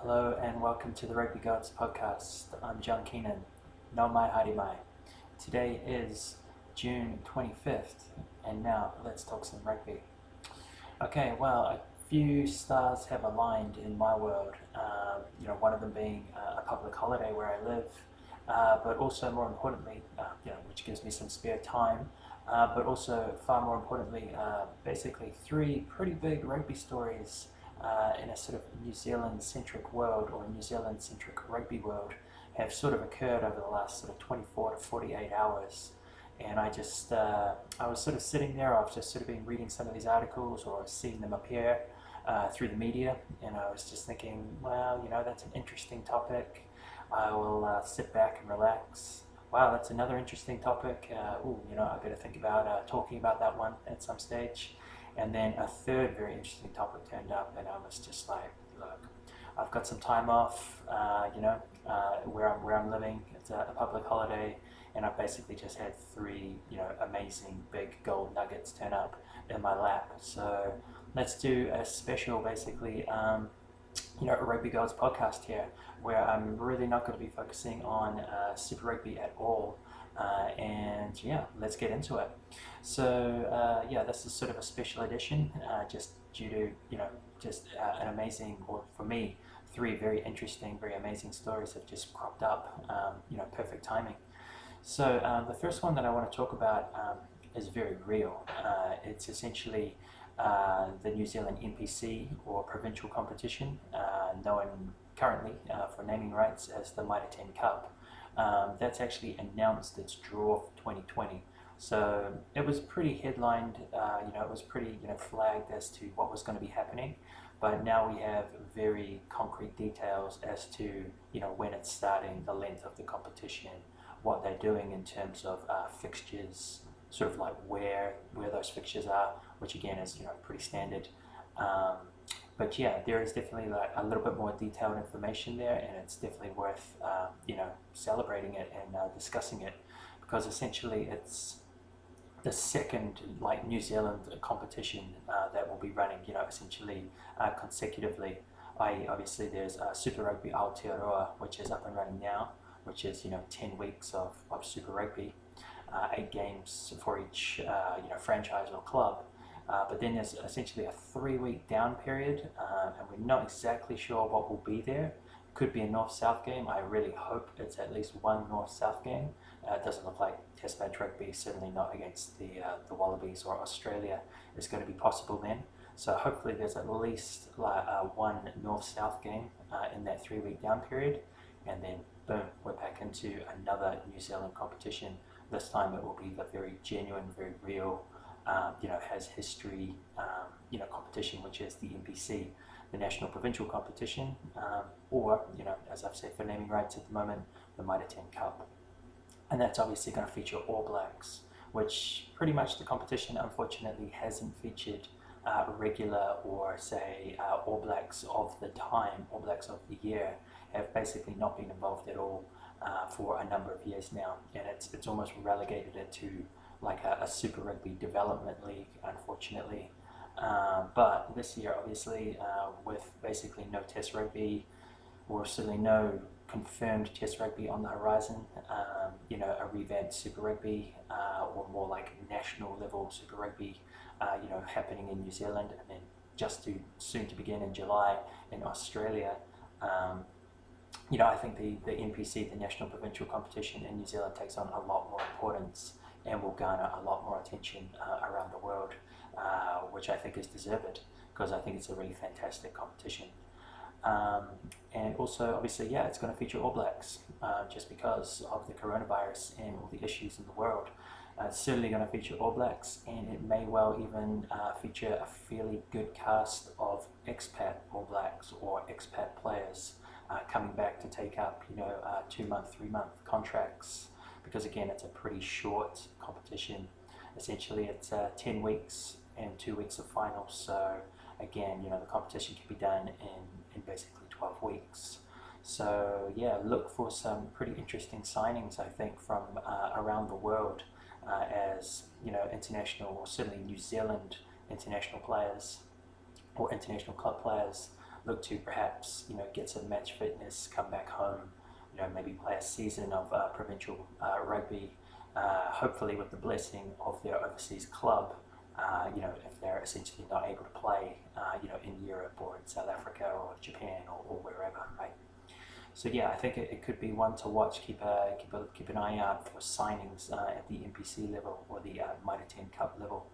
Hello and welcome to the Rugby Gods podcast. I'm John Keenan. No mai haere mai. Today is June 25th and now let's talk some rugby. Okay, well, a few stars have aligned in my world. One of them being a public holiday where I live, but also more importantly, which gives me some spare time. But also far more importantly, basically three pretty big rugby stories in a sort of New Zealand-centric world or New Zealand-centric rugby world have sort of occurred over the last sort of 24 to 48 hours. And I was sort of sitting there, I've just sort of been reading some of these articles or seeing them appear through the media, and I was just thinking, well, that's an interesting topic. I will sit back and relax. Wow, that's another interesting topic. I better think about talking about that one at some stage. And then a third very interesting topic turned up, and I was just like, look, I've got some time off, where I'm living. It's a public holiday, and I've basically just had three, amazing big gold nuggets turn up in my lap. So let's do a special, basically, a Rugby Gods podcast here, where I'm really not going to be focusing on Super Rugby at all. Let's get into it. So this is sort of a special edition, just due to an amazing, or for me, three very interesting, very amazing stories have just cropped up. Perfect timing. So the first one that I want to talk about is very real. It's essentially the New Zealand NPC or provincial competition, known currently for naming rights as the Mitre Cup. That's actually announced its draw for 2020. So it was pretty headlined, it was pretty flagged as to what was going to be happening, but now we have very concrete details as to when it's starting, the length of the competition, what they're doing in terms of fixtures, sort of like where those fixtures are, which again is pretty standard. But yeah, there is definitely like a little bit more detailed information there, and it's definitely worth celebrating it and discussing it, because essentially it's the second New Zealand competition that will be running essentially consecutively. Obviously there's Super Rugby Aotearoa, which is up and running now, which is 10 weeks of Super Rugby, 8 games for each franchise or club. But then there's essentially a 3-week down period, and we're not exactly sure what will be there. Could be a North-South game. I really hope it's at least one North-South game. It doesn't look like Test match rugby, certainly not against the Wallabies or Australia, is going to be possible then. So hopefully there's at least one North-South game in that 3-week down period, and then boom, we're back into another New Zealand competition. This time it will be the very genuine, very real, has history, competition, which is the NPC, the National Provincial Competition, or, as I've said, for naming rights at the moment, the Mitre Cup. And that's obviously going to feature All Blacks, which pretty much the competition, unfortunately, hasn't featured regular or, say, All Blacks of the time, All Blacks of the year, have basically not been involved at all for a number of years now. And it's almost relegated it to like a Super Rugby development league, unfortunately. But this year, obviously, with basically no Test rugby, or certainly no confirmed Test rugby on the horizon, a revamped Super Rugby, or more like national level Super Rugby, happening in New Zealand, and then soon to begin in July in Australia. I think the NPC, the National Provincial Competition in New Zealand, takes on a lot more importance and will garner a lot more attention around the world, which I think is deserved, because I think it's a really fantastic competition. And also, obviously, it's going to feature All Blacks, just because of the coronavirus and all the issues in the world. It's certainly going to feature All Blacks, and it may well even feature a fairly good cast of expat All Blacks or expat players coming back to take up 2-month, 3-month contracts, because again it's a pretty short competition. Essentially it's 10 weeks and 2 weeks of finals, so again the competition can be done in basically 12 weeks. So look for some pretty interesting signings, I think, from around the world, as international, or certainly New Zealand international players or international club players look to perhaps, get some match fitness, come back home, maybe play a season of provincial rugby, hopefully with the blessing of their overseas club, if they're essentially not able to play, in Europe or in South Africa or Japan or wherever, right? So yeah, I think it could be one to watch. Keep an eye out for signings at the NPC level or the Mitre 10 Cup level.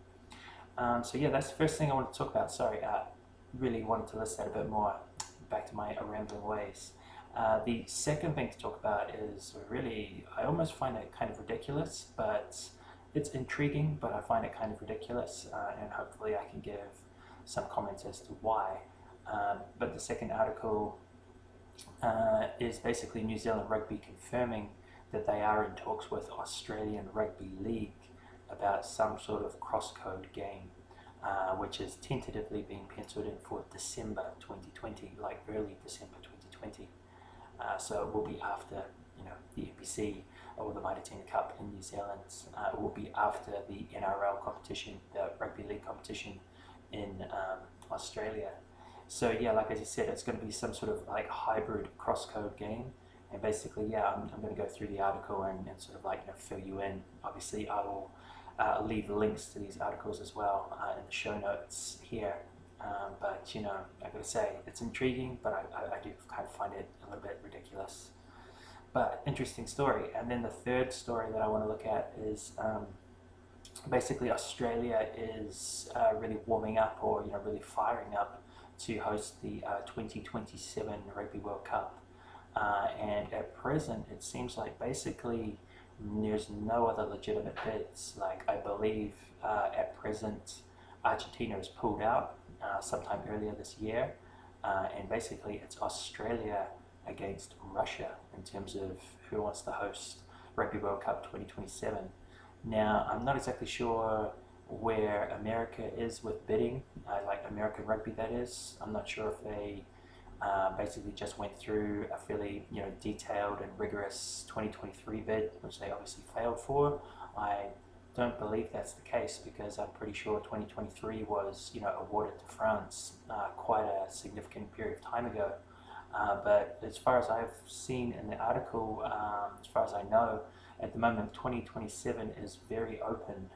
So yeah, that's the first thing I want to talk about. Sorry, really wanted to list that a bit more. Back to my rambling ways. The second thing to talk about is really, I almost find it kind of ridiculous, but it's intriguing, but I find it kind of ridiculous, and hopefully I can give some comments as to why. But the second article is basically New Zealand Rugby confirming that they are in talks with Australian Rugby League about some sort of cross-code game, which is tentatively being penciled in for December 2020, like early December 2020. So it will be after, the NPC or the Mitre 10 Cup in New Zealand. It will be after the NRL competition, the Rugby League competition in Australia. So yeah, like as you said, it's going to be some sort of like hybrid cross-code game. And basically, yeah, I'm going to go through the article and sort of fill you in. Obviously, I will leave links to these articles as well in the show notes here. But I gotta say, it's intriguing, but I do kind of find it a little bit ridiculous. But interesting story. And then the third story that I want to look at is basically Australia is really warming up, or really firing up to host the 2027 Rugby World Cup. And at present, it seems like basically there's no other legitimate bids. Like I believe at present, Argentina has pulled out sometime earlier this year, and basically it's Australia against Russia in terms of who wants to host Rugby World Cup 2027. Now, I'm not exactly sure where America is with bidding, like American Rugby that is. I'm not sure if they basically just went through a fairly detailed and rigorous 2023 bid, which they obviously failed for. I don't believe that's the case, because I'm pretty sure 2023 was awarded to France quite a significant period of time ago. But as far as I've seen in the article, as far as I know, at the moment 2027 is very open,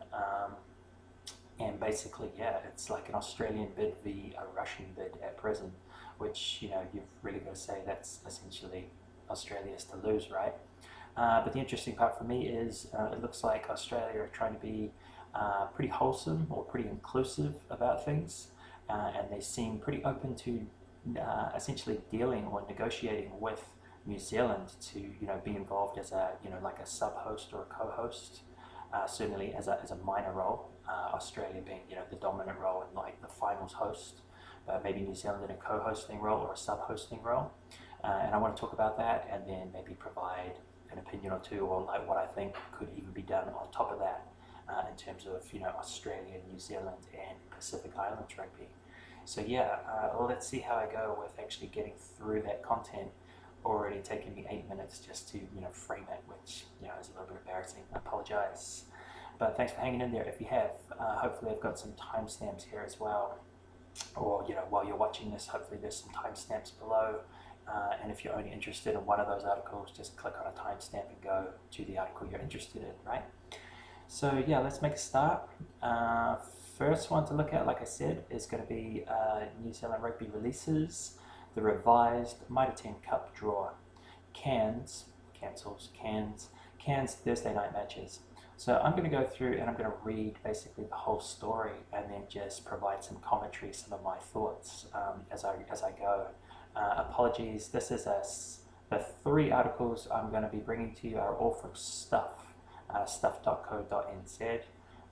and basically, yeah, it's like an Australian bid v a Russian bid at present, which you've really got to say that's essentially Australia's to lose, right? But the interesting part for me is it looks like Australia are trying to be pretty wholesome or pretty inclusive about things, and they seem pretty open to essentially dealing or negotiating with New Zealand to be involved as a like a sub-host or a co-host, certainly as a minor role. Australia being the dominant role and like the finals host, maybe New Zealand in a co-hosting role or a sub-hosting role. And I want to talk about that, and then maybe provide an opinion or two on like what I think could even be done on top of that in terms of Australia, New Zealand, and Pacific Islands rugby. So yeah, let's see how I go with actually getting through that content. Already taken me 8 minutes just to frame it, which is a little bit embarrassing. I apologize, but thanks for hanging in there. If you have, hopefully I've got some timestamps here as well, or while you're watching this, hopefully there's some timestamps below. And if you're only interested in one of those articles, just click on a timestamp and go to the article you're interested in, right? So yeah, let's make a start. First one to look at, like I said, is going to be New Zealand Rugby releases the revised Mitre 10 Cup draw. Cairns Thursday night matches. So I'm going to go through and I'm going to read basically the whole story and then just provide some commentary, some of my thoughts as I go. Apologies, this is the 3 articles I'm going to be bringing to you are all from stuff.co.nz.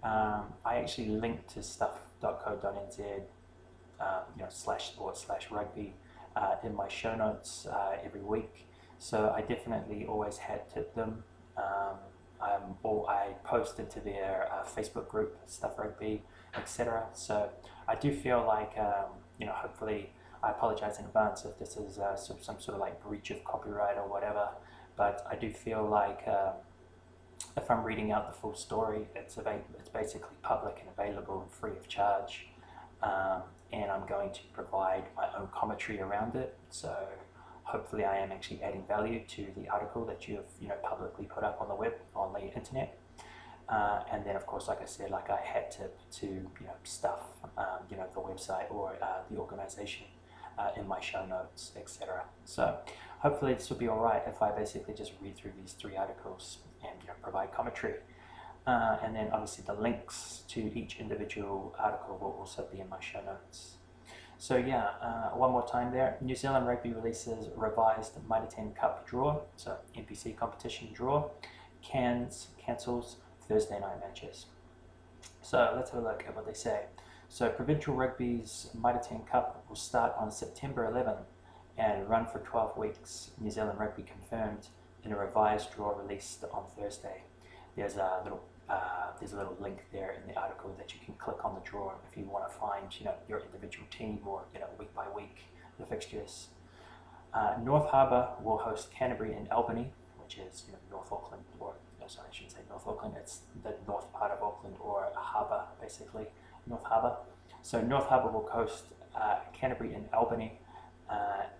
I actually link to stuff.co.nz /sport/rugby in my show notes every week, so I definitely always had tipped them. I post into their Facebook group, Stuff Rugby, etc. So I do feel like hopefully, I apologize in advance if this is some sort of like breach of copyright or whatever, but I do feel like if I'm reading out the full story, it's basically public and available and free of charge. and I'm going to provide my own commentary around it. So hopefully I am actually adding value to the article that you've publicly put up on the web, on the internet. And then of course, like I said, like I hat tip to stuff, the website or the organization in my show notes, etc. So hopefully this will be all right if I basically just read through these 3 articles and provide commentary. And then obviously the links to each individual article will also be in my show notes. So yeah, one more time there. New Zealand Rugby releases revised Mitre Cup draw, so NPC competition draw, cancels Thursday night matches. So let's have a look at what they say. So Provincial Rugby's Mitre Cup will start on September 11th and run for 12 weeks. New Zealand Rugby confirmed in a revised draw released on Thursday. There's a little link there in the article that you can click on the draw if you want to find your individual team or week by week the fixtures. North Harbour will host Canterbury and Albany, which is North Auckland, or sorry, I shouldn't say North Auckland, it's the north part of Auckland, or harbour basically, North Harbour. So North Harbour will host Canterbury and Albany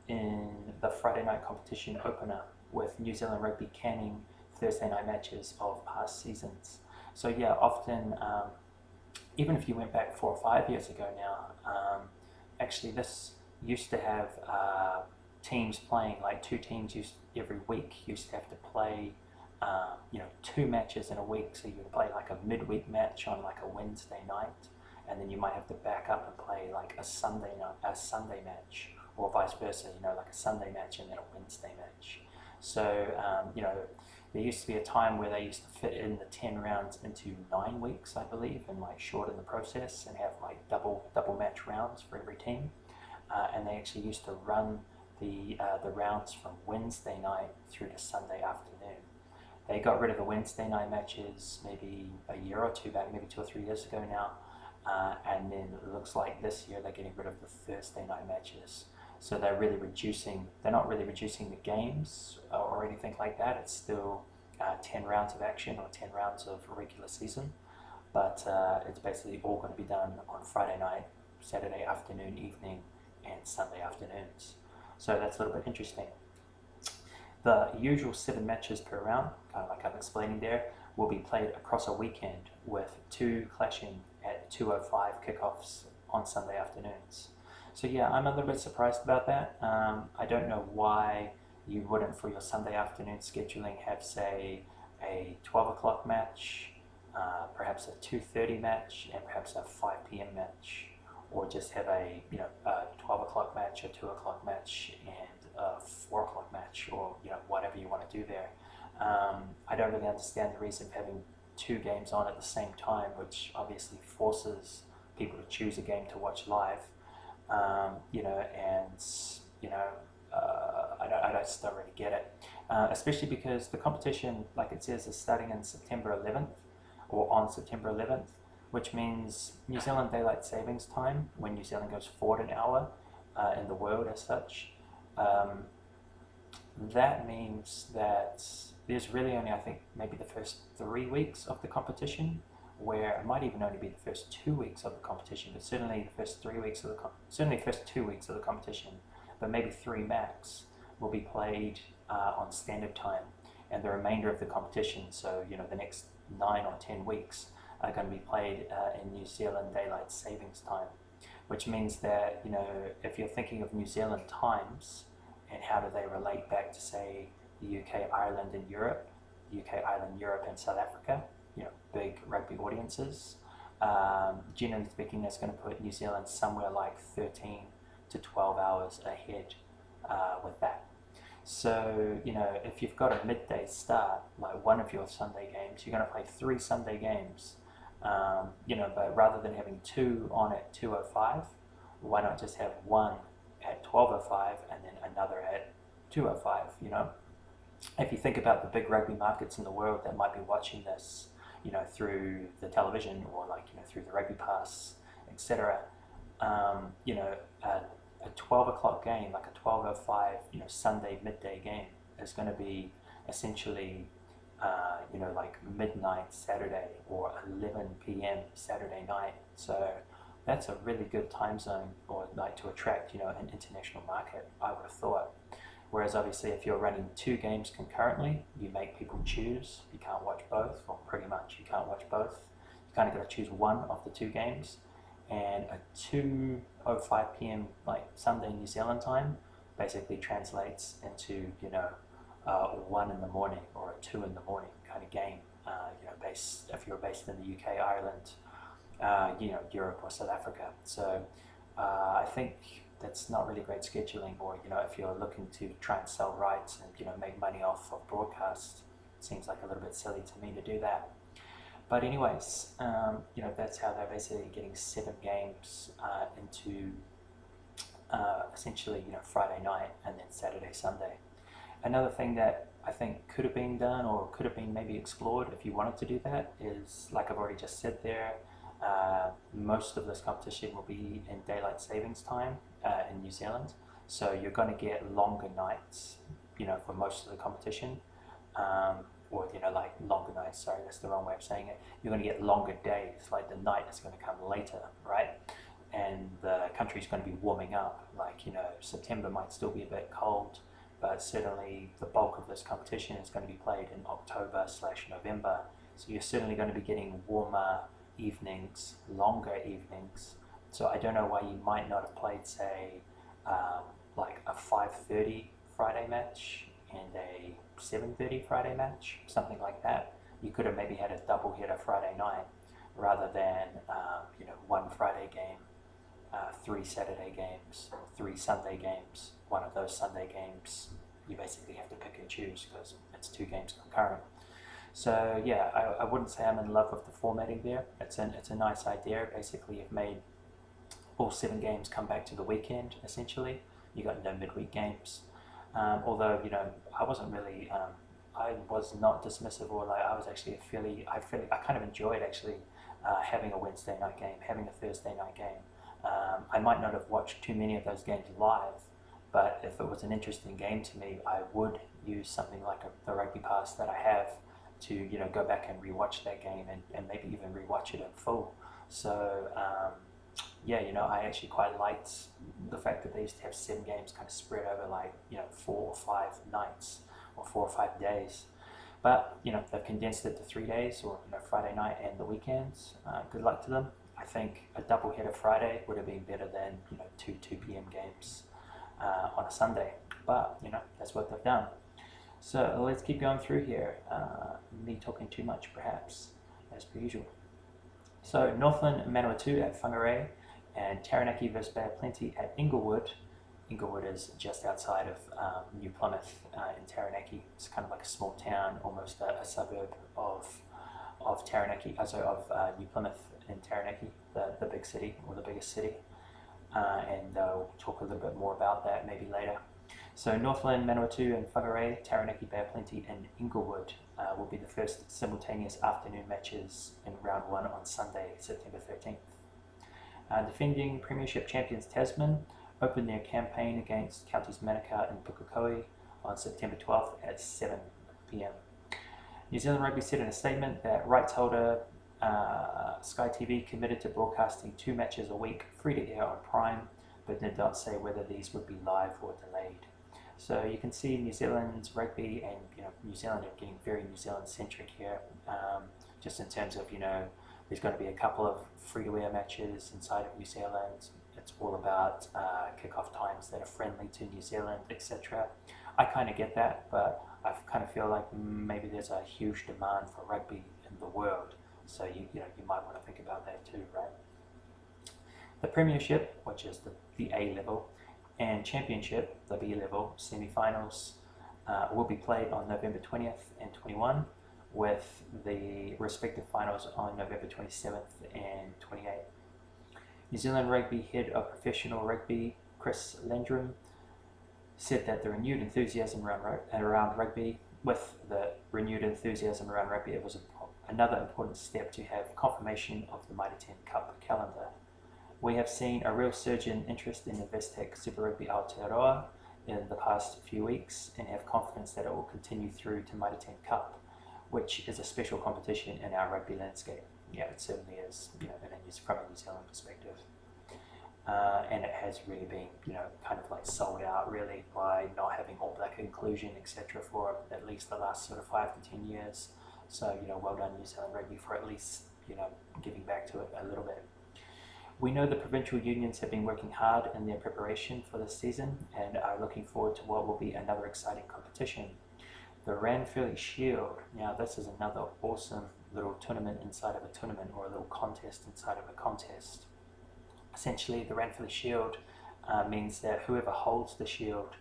in the Friday night competition opener, with New Zealand Rugby canning Thursday night matches of past seasons. So yeah, often, even if you went back 4 or 5 years ago now, actually this used to have teams playing, like 2 teams every week used to have to play 2 matches in a week. So you would play like a midweek match on like a Wednesday night, and then you might have to back up and play like a Sunday match, or vice versa, like a Sunday match and then a Wednesday match. So there used to be a time where they used to fit in the 10 rounds into 9 weeks, I believe, and like shorten the process and have like double match rounds for every team. And they actually used to run the rounds from Wednesday night through to Sunday afternoon. They got rid of the Wednesday night matches maybe a year or 2 back, maybe 2 or 3 years ago now. And then it looks like this year they're getting rid of the Thursday night matches. So they're not really reducing the games or anything like that. It's still 10 rounds of action or 10 rounds of regular season, but it's basically all going to be done on Friday night, Saturday afternoon, evening, and Sunday afternoons. So that's a little bit interesting. The usual 7 matches per round, kind of like I'm explaining there, will be played across a weekend, with 2 clashing at 2:05 kickoffs on Sunday afternoons. So yeah, I'm a little bit surprised about that. I don't know why you wouldn't, for your Sunday afternoon scheduling, have, say, a 12 o'clock match, perhaps a 2:30 match, and perhaps a 5 p.m. match, or just have a 12 o'clock match, a 2 o'clock match, and a 4 o'clock match, or whatever you want to do there. I don't really understand the reason of having 2 games on at the same time, which obviously forces people to choose a game to watch live. I just don't really get it, especially because the competition, like it says, is starting in September 11th, or on September 11th, which means New Zealand Daylight Savings Time, when New Zealand goes forward an hour in the world as such. That means that there's really only, I think, maybe the first 3 weeks of the competition, where it might even only be the first 2 weeks of the competition, but certainly the first 3 weeks of the first 2 weeks of the competition, but maybe 3 max, will be played on standard time, and the remainder of the competition, so the next 9 or 10 weeks, are going to be played in New Zealand Daylight Savings Time, which means that if you're thinking of New Zealand times and how do they relate back to, say, the UK, Ireland, and Europe, and South Africa, big rugby audiences, generally speaking, that's going to put New Zealand somewhere like 13 to 12 hours ahead with that. So, if you've got a midday start, like one of your Sunday games, you're going to play 3 Sunday games, but rather than having 2 on at 2:05, why not just have 1 at 12:05 and then another at 2:05, If you think about the big rugby markets in the world that might be watching this, through the television, or through the Rugby Pass, etc., a 12 o'clock game, like a 12:05, Sunday midday game, is going to be essentially, like midnight Saturday or 11 p.m. Saturday night. So that's a really good time zone, or like to attract, an international market, I would have thought. Whereas obviously if you're running two games concurrently, you make people choose. You can't watch both, or pretty much you can't watch both. You kind of got to choose one of the two games. And a 2:05 p.m. like Sunday New Zealand time basically translates into 1 in the morning or a 2 in the morning kind of game. Based if you're based in the UK, Ireland, Europe or South Africa. So I think that's not really great scheduling, or if you're looking to try and sell rights and make money off of broadcast, it seems like a little bit silly to me to do that. But anyways, that's how they're basically getting 7 games into essentially Friday night and then Saturday, Sunday. Another thing that I think could have been done, or could have been maybe explored if you wanted to do that, is like I've already just said there, most of this competition will be in daylight savings time in New Zealand, so you're going to get longer nights, for most of the competition, or like longer nights. Sorry, that's the wrong way of saying it. You're going to get longer days, like the night is going to come later, right? And the country's going to be warming up. Like September might still be a bit cold, but certainly the bulk of this competition is going to be played in October/November. So you're certainly going to be getting warmer evenings, longer evenings. So I don't know why you might not have played, say, like a 5:30 Friday match and a 7:30 Friday match, something like that. You could have maybe had a double header Friday night rather than one Friday game, 3 Saturday games, 3 Sunday games. One of those Sunday games you basically have to pick and choose because it's 2 games concurrent. So yeah, I wouldn't say I'm in love with the formatting there. It's a nice idea. Basically, you've made all 7 games come back to the weekend. Essentially, you got no midweek games. Although I wasn't really, I was not dismissive, or like I was actually I kind of enjoyed actually having a Wednesday night game, having a Thursday night game. I might not have watched too many of those games live, but if it was an interesting game to me, I would use something like the Rugby Pass that I have to go back and rewatch that game, and maybe even rewatch it in full. So yeah, I actually quite liked the fact that they used to have 7 games kind of spread over like 4 or 5 nights or 4 or 5 days. But they've condensed it to 3 days, or Friday night and the weekends. Good luck to them. I think a double header Friday would have been better than 2 p.m. games on a Sunday. But that's what they've done. So let's keep going through here. Me talking too much, perhaps, as per usual. So Northland Manawatu at Whangarei, and Taranaki vs Bay of Plenty at Inglewood. Inglewood is just outside of New Plymouth in Taranaki. It's kind of like a small town, almost a suburb of Taranaki, of New Plymouth in Taranaki, the big city, or the biggest city. And we'll talk a little bit more about that maybe later. So Northland Manawatu and Whangarei, Taranaki Bay of Plenty and Inglewood will be the first simultaneous afternoon matches in round 1 on Sunday, September 13th. Defending Premiership champions Tasman opened their campaign against counties Manukau and Pukekohe on September 12th at 7 p.m. New Zealand Rugby said in a statement that rights holder Sky TV committed to broadcasting 2 matches a week free to air on Prime, but did not say whether these would be live or delayed. So you can see New Zealand's rugby, and New Zealand are getting very New Zealand centric here, just in terms of there's going to be a couple of free-to-air matches inside of New Zealand. It's all about kick-off times that are friendly to New Zealand, etc. I kind of get that, but I kind of feel like maybe there's a huge demand for rugby in the world, so you might want to think about that too, right? The Premiership, which is the A level, and Championship, the B level, semi-finals will be played on November 20th and 21, with the respective finals on November 27th and 28th. New Zealand Rugby head of professional rugby, Chris Landrum, said that the renewed enthusiasm around rugby, it was another important step to have confirmation of the Mitre Cup calendar. We have seen a real surge in interest in the Investec Super Rugby Aotearoa in the past few weeks, and have confidence that it will continue through to Mitre Cup, which is a special competition in our rugby landscape. Yeah, it certainly is, from a New Zealand perspective. and it has really been, kind of like sold out really by not having All Black inclusion, etc., for at least the last sort of 5 to 10 years. So, well done New Zealand Rugby for at least, giving back to it a little bit. We know the provincial unions have been working hard in their preparation for this season and are looking forward to what will be another exciting competition. The Ranfurly Shield. Now, this is another awesome little tournament inside of a tournament, or a little contest inside of a contest. Essentially, the Ranfurly Shield means that whoever holds the shield,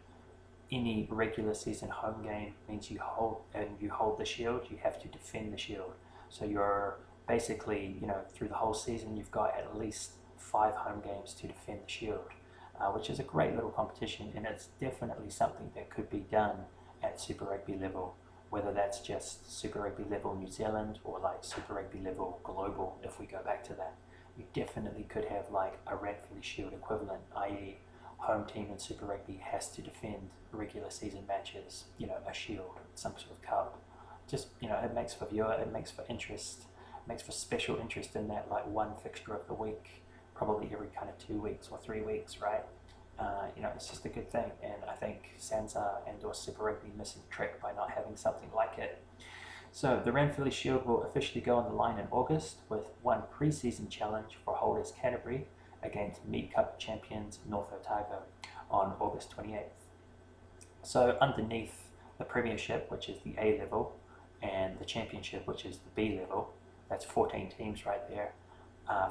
any regular season home game means you hold the shield, you have to defend the shield. So you're basically, through the whole season, you've got at least 5 home games to defend the shield, which is a great little competition, and it's definitely something that could be done at Super Rugby level, whether that's just Super Rugby level New Zealand or like Super Rugby level global. If we go back to that, you definitely could have like a Ranfurly Shield equivalent, i.e. home team in Super Rugby has to defend regular season matches, a shield, some sort of cup. Just, it makes for viewer, it makes for interest, it makes for special interest in that like one fixture of the week, probably every kind of 2 weeks or 3 weeks, right? It's just a good thing, and I think Sansa and or Super Rugby missing a trick by not having something like it. So the Ranfurly Shield will officially go on the line in August with one pre-season challenge for holders Canterbury against Meat Cup champions North Otago on August 28th. So underneath the Premiership, which is the A level, and the Championship, which is the B level, that's 14 teams right there,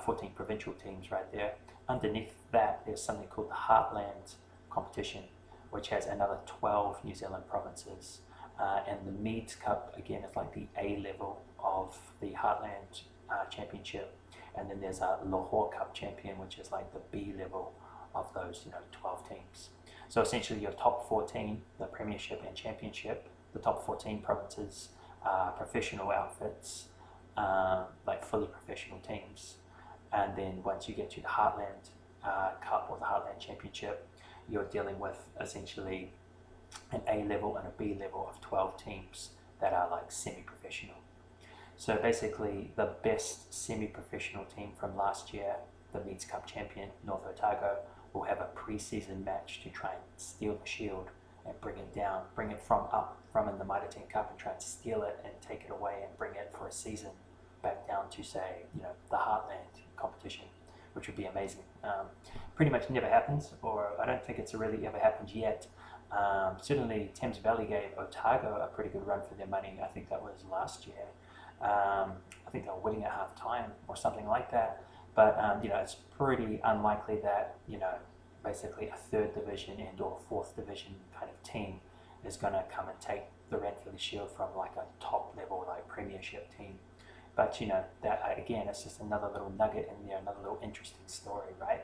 14 provincial teams right there. Underneath that, there's something called the Heartland competition, which has another 12 New Zealand provinces. And the Meads Cup, again, is like the A level of the Heartland Championship. And then there's a Lahore Cup champion, which is like the B level of those, 12 teams. So essentially your top 14, the Premiership and Championship, the top 14 provinces, professional outfits, like fully professional teams. And then once you get to the Heartland Cup or the Heartland Championship, you're dealing with essentially an A level and a B level of 12 teams that are like semi-professional. So basically the best semi-professional team from last year, the Meads Cup champion, North Otago, will have a pre-season match to try and steal the shield and bring it from in the Mitre Cup and try and steal it and take it away and bring it for a season back down to, say, the Heartland competition, which would be amazing. Pretty much never happens, or I don't think it's really ever happened yet. Certainly Thames Valley gave Otago a pretty good run for their money. I think that was last year. I think they were winning at half time or something like that. But it's pretty unlikely that basically a 3rd division and or 4th division kind of team is going to come and take the Ranfurly Shield from like a top level like Premiership team. But that again, it's just another little nugget in there, another little interesting story, right?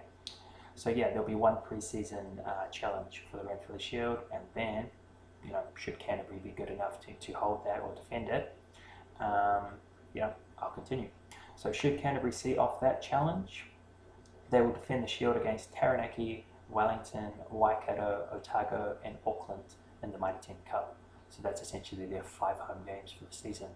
So yeah, there'll be one pre-season challenge for the Ranfurly Shield, and then should Canterbury be good enough to hold that or defend it, I'll continue. So should Canterbury see off that challenge, they will defend the Shield against Taranaki, Wellington, Waikato, Otago and Auckland in the Mitre Cup. So that's essentially their 5 home games for the season.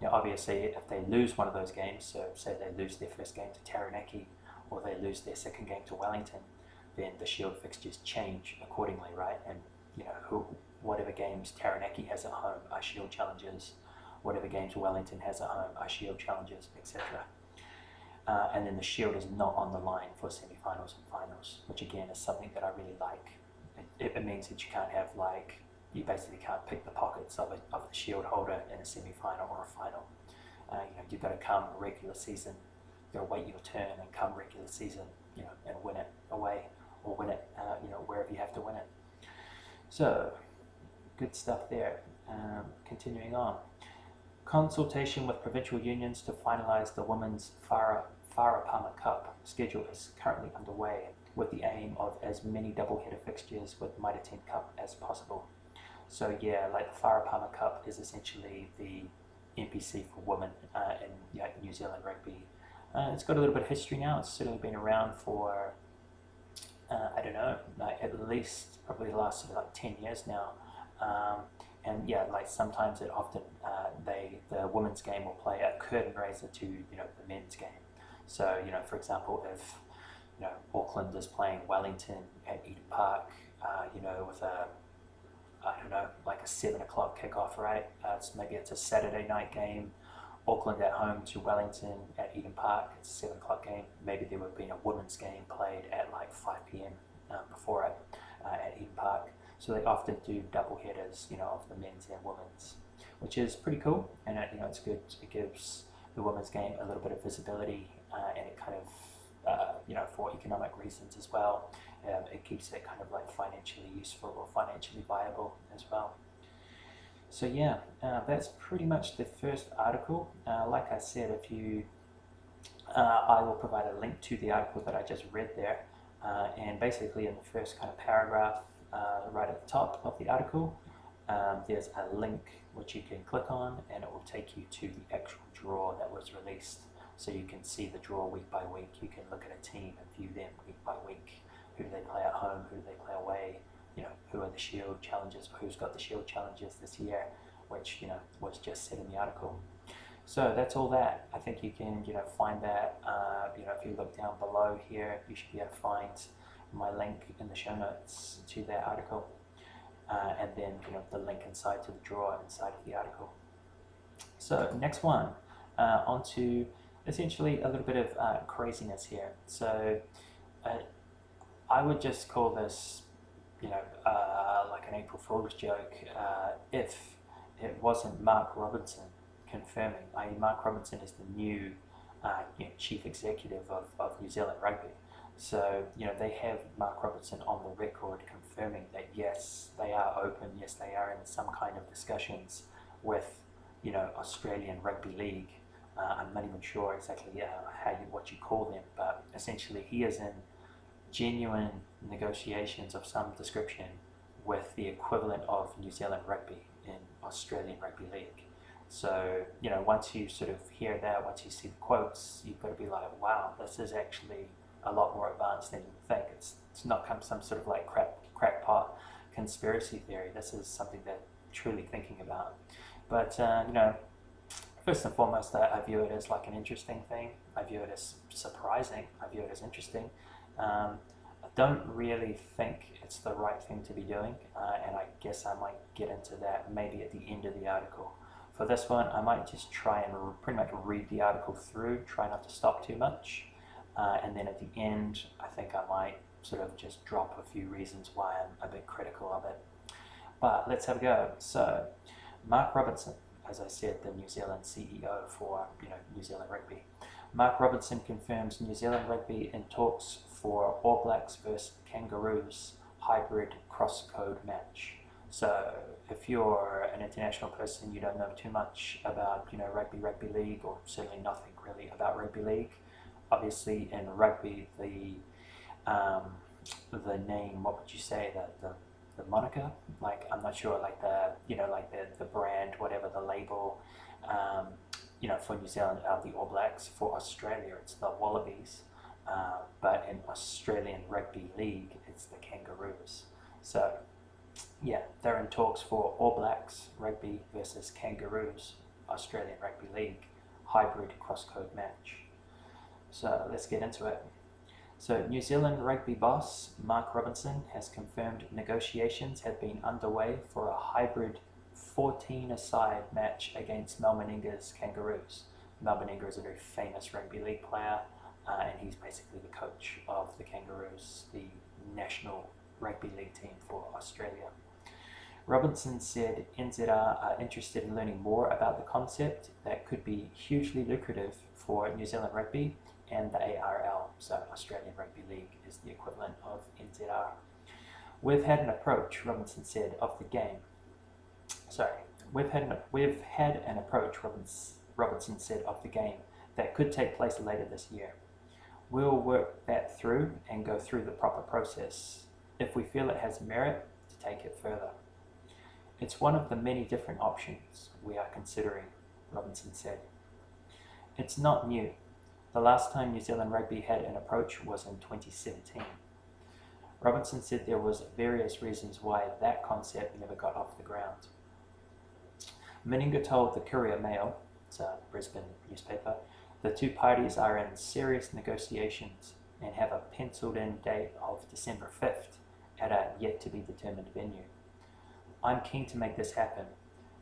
Now obviously if they lose one of those games, so say they lose their first game to Taranaki or they lose their second game to Wellington, then the Shield fixtures change accordingly, right? And whatever games Taranaki has at home are Shield challenges, whatever games Wellington has at home are Shield challenges, etc. And then the Shield is not on the line for semi-finals and finals, which again is something that I really like. It means that you can't have you basically can't pick the pockets of the Shield holder in a semi-final or a final. You've got to come regular season, you've got to wait your turn and come regular season, and win it away or win it, wherever you have to win it. So, good stuff there. Continuing on. Consultation with provincial unions to finalise the Women's Wharapama Cup schedule is currently underway, with the aim of as many double-header fixtures with Mitre 10 Cup as possible. So yeah, like the Wharapama Cup is essentially the NPC for women in New Zealand rugby. It's got a little bit of history now. It's certainly been around for, I don't know, at least probably the last 10 years now. And yeah, sometimes it often, the women's game will play a curtain raiser to, the men's game. So, for example, if Auckland is playing Wellington at Eden Park, with a, I don't know, like a 7 o'clock kickoff, right? Maybe it's a Saturday night game. Auckland at home to Wellington at Eden Park. It's a 7 o'clock game. Maybe there would have been a women's game played at like 5 p.m. Before it at Eden Park. So they often do double headers, of the men's and women's, which is pretty cool. And it's good. It gives the women's game a little bit of visibility, and it kind of, for economic reasons as well. It keeps it kind of like financially useful or financially viable as well. So yeah, that's pretty much the first article. Like I said, I will provide a link to the article that I just read there, and basically in the first kind of paragraph, right at the top of the article, there's a link which you can click on, and it will take you to the actual draw that was released. So you can see the draw week by week. You can look at a team and view them week by week. Who do they play at home? Who do they play away? Who are the Shield challenges? Who's got the Shield challenges this year? Which was just said in the article. So that's all that. I think you can find that. If you look down below here, you should be able to find my link in the show notes to that article, and then the link inside to the draw inside of the article. So next one, onto essentially a little bit of craziness here. So I would just call this like an April Fool's joke if it wasn't Mark Robinson confirming. Mark Robinson is the new chief executive of New Zealand Rugby. So they have Mark Robinson on the record confirming that yes, they are open, yes, they are in some kind of discussions with Australian Rugby League. I'm not even sure exactly what you call them, but essentially he is in genuine negotiations of some description with the equivalent of New Zealand Rugby in Australian Rugby League. So, once you sort of hear that, once you see the quotes, you've got to be like, wow, this is actually a lot more advanced than you think. It's not some sort of like crackpot conspiracy theory. This is something that truly thinking about. But, first and foremost, I view it as like an interesting thing. I view it as surprising. I view it as interesting. I don't really think it's the right thing to be doing, and I guess I might get into that maybe at the end of the article. For this one, I might just try and pretty much read the article through, try not to stop too much, and then at the end, I think I might sort of just drop a few reasons why I'm a bit critical of it. But let's have a go. So, Mark Robinson, as I said, the New Zealand CEO for New Zealand Rugby. Mark Robinson confirms New Zealand Rugby in talks for All Blacks versus Kangaroos hybrid cross-code match. So if you're an international person, you don't know too much about rugby league, or certainly nothing really about rugby league. Obviously, in rugby, the name, what would you say, the moniker? Like, I'm not sure, like the brand, whatever the label. For New Zealand are the All Blacks. For Australia, it's the Wallabies. But in Australian Rugby League, it's the Kangaroos. So, yeah, they're in talks for All Blacks Rugby versus Kangaroos Australian Rugby League hybrid cross-code match. So let's get into it. So New Zealand Rugby boss Mark Robinson has confirmed negotiations have been underway for a hybrid 14-a-side match against Mal Meninga's Kangaroos. Mal Meninga is a very famous rugby league player, and he's basically the coach of the Kangaroos, the national rugby league team for Australia. Robinson said NZR are interested in learning more about the concept that could be hugely lucrative for New Zealand Rugby and the ARL, so Australian Rugby League is the equivalent of NZR. We've had an approach, Robinson said, of the game. We've had an approach, Robinson said, of the game that could take place later this year. We'll work that through and go through the proper process. If we feel it has merit, to take it further. It's one of the many different options we are considering, Robinson said. It's not new. The last time New Zealand Rugby had an approach was in 2017. Robinson said there was various reasons why that concept never got off the ground. Meninga told the Courier Mail, it's a Brisbane newspaper, the two parties are in serious negotiations and have a penciled in date of December 5th at a yet to be determined venue. I'm keen to make this happen.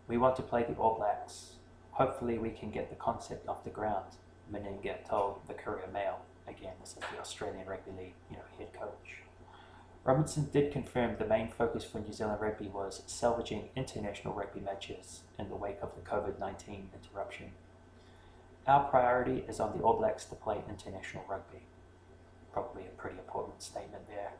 We want to play the All Blacks. Hopefully we can get the concept off the ground, Meninga told the Courier Mail. Again, this is the Australian Rugby League head coach. Robinson did confirm the main focus for New Zealand rugby was salvaging international rugby matches in the wake of the COVID-19 interruption. Our priority is on the All Blacks to play international rugby. Probably a pretty important statement there.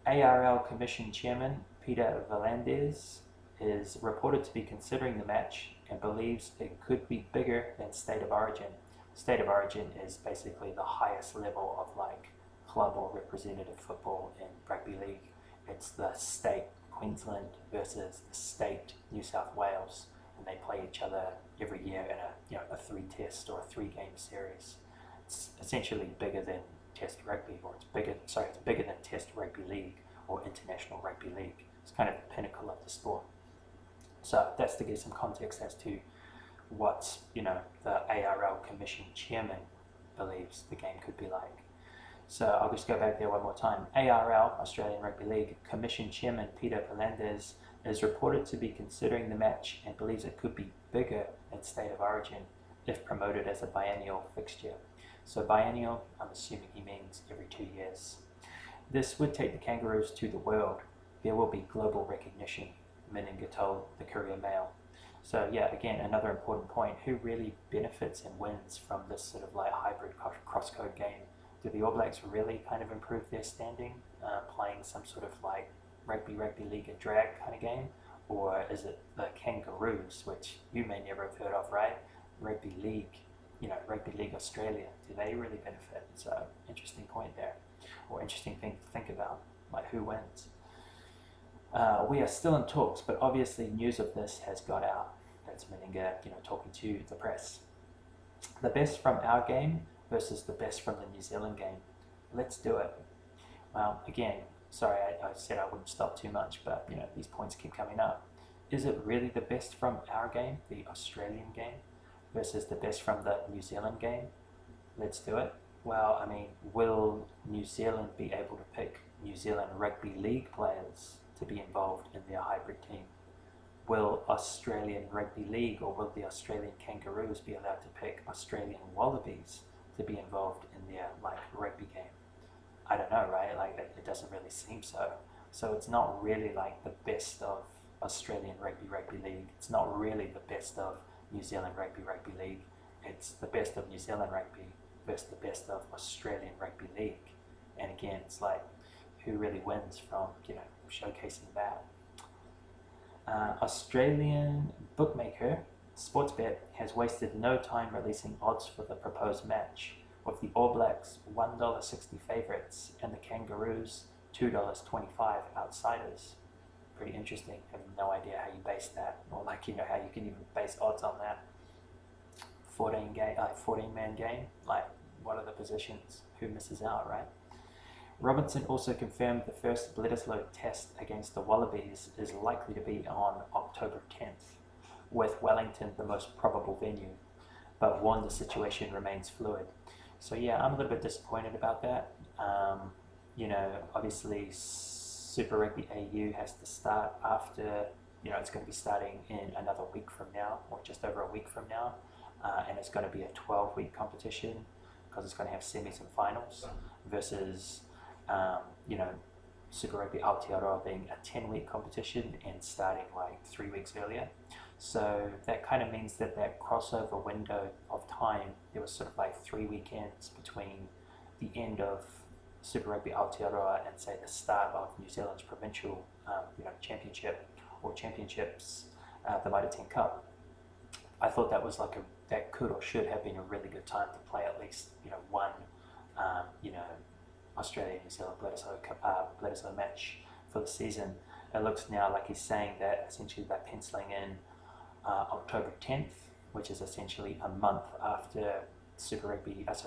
ARL Commission Chairman Peter V'landys is reported to be considering the match and believes it could be bigger than State of Origin. State of Origin is basically the highest level of like club or representative football in rugby league. It's the state Queensland versus the state New South Wales, and they play each other every year in a 3-test or a 3-game series. It's essentially bigger than Test rugby, or it's bigger than Test rugby league or international rugby league. It's kind of the pinnacle of the sport. So that's to give some context as to what the ARL Commission Chairman believes the game could be like. So I'll just go back there one more time. ARL, Australian Rugby League, Commission Chairman Peter V'landys is reported to be considering the match and believes it could be bigger than State of Origin if promoted as a biennial fixture. So biennial, I'm assuming he means every 2 years. This would take the Kangaroos to the world. There will be global recognition, Meninga told the Courier Mail. So yeah, again, another important point. Who really benefits and wins from this sort of like hybrid cross-code game? Do the All Blacks really kind of improve their standing, playing some sort of like rugby league a drag kind of game? Or is it the Kangaroos, which you may never have heard of, right? Rugby League Australia. Do they really benefit? It's an interesting point there, or interesting thing to think about, like who wins. We are still in talks, but obviously news of this has got out. That's Meninga, talking to the press. The best from our game versus the best from the New Zealand game. Let's do it. Well, again, sorry, I said I wouldn't stop too much, but these points keep coming up. Is it really the best from our game, the Australian game, versus the best from the New Zealand game? Let's do it. Well, I mean, will New Zealand be able to pick New Zealand Rugby League players to be involved in their hybrid team? Will Australian Rugby League, or will the Australian Kangaroos be allowed to pick Australian Wallabies to be involved in their rugby game? I don't know, right? It doesn't really seem so. So it's not really like the best of Australian rugby league. It's not really the best of New Zealand rugby league. It's the best of New Zealand rugby versus the best of Australian rugby league. And again, it's like, who really wins from showcasing that? Australian bookmaker Sportsbet has wasted no time releasing odds for the proposed match, with the All Blacks $1.60 favourites and the Kangaroos $2.25 outsiders. Pretty interesting. I have no idea how you base that, or how you can even base odds on that. 14-man game. What are the positions? Who misses out, right? Robinson also confirmed the first Bledisloe test against the Wallabies is likely to be on October 10th, with Wellington the most probable venue, but warned the situation remains fluid. So yeah, I'm a little bit disappointed about that. Obviously Super Rugby AU has to start after, it's going to be starting in another week from now, or just over a week from now, and it's going to be a 12-week competition because it's going to have semis and finals versus Super Rugby Aotearoa being a 10-week competition and starting 3 weeks earlier. So that kind of means that crossover window of time, there was sort of 3 weekends between the end of Super Rugby Aotearoa and say the start of New Zealand's provincial championship or championships, the Mitre 10 Cup. I thought that was that could or should have been a really good time to play at least one Australia New Zealand Bledisloe match for the season. It looks now like he's saying that essentially they're penciling in October 10th, which is essentially a month after Super Rugby. That's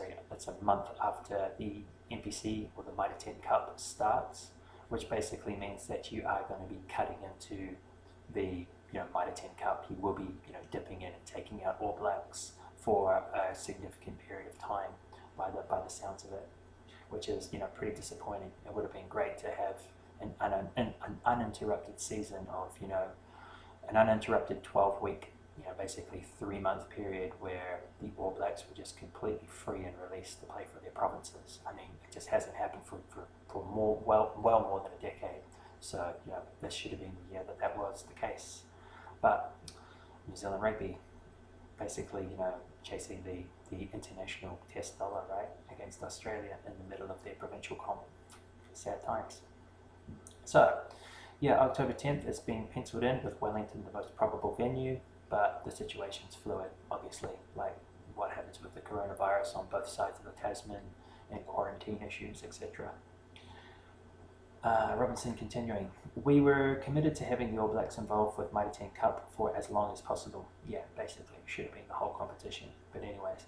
a month after the NPC or the Mitre 10 Cup starts, which basically means that you are going to be cutting into the Mitre 10 Cup. You will be dipping in and taking out All Blacks for a significant period of time by the sounds of it. which is, you know, pretty disappointing. It would have been great to have an uninterrupted season of, you know, an uninterrupted 12-week, you know, basically 3-month period where the All Blacks were just completely free and released to play for their provinces. I mean, it just hasn't happened for well more than a decade. So, you know, this should have been the year that was the case. But New Zealand rugby, basically, you know, chasing the international test dollar, right, against Australia in the middle of their provincial comp. Sad times. So, yeah, October 10th is being penciled in with Wellington the most probable venue, but the situation's fluid, obviously, like what happens with the coronavirus on both sides of the Tasman and quarantine issues, etc. Robinson continuing, we were committed to having the All Blacks involved with Mitre Cup for as long as possible. Yeah, basically, should have been the whole competition. But anyways,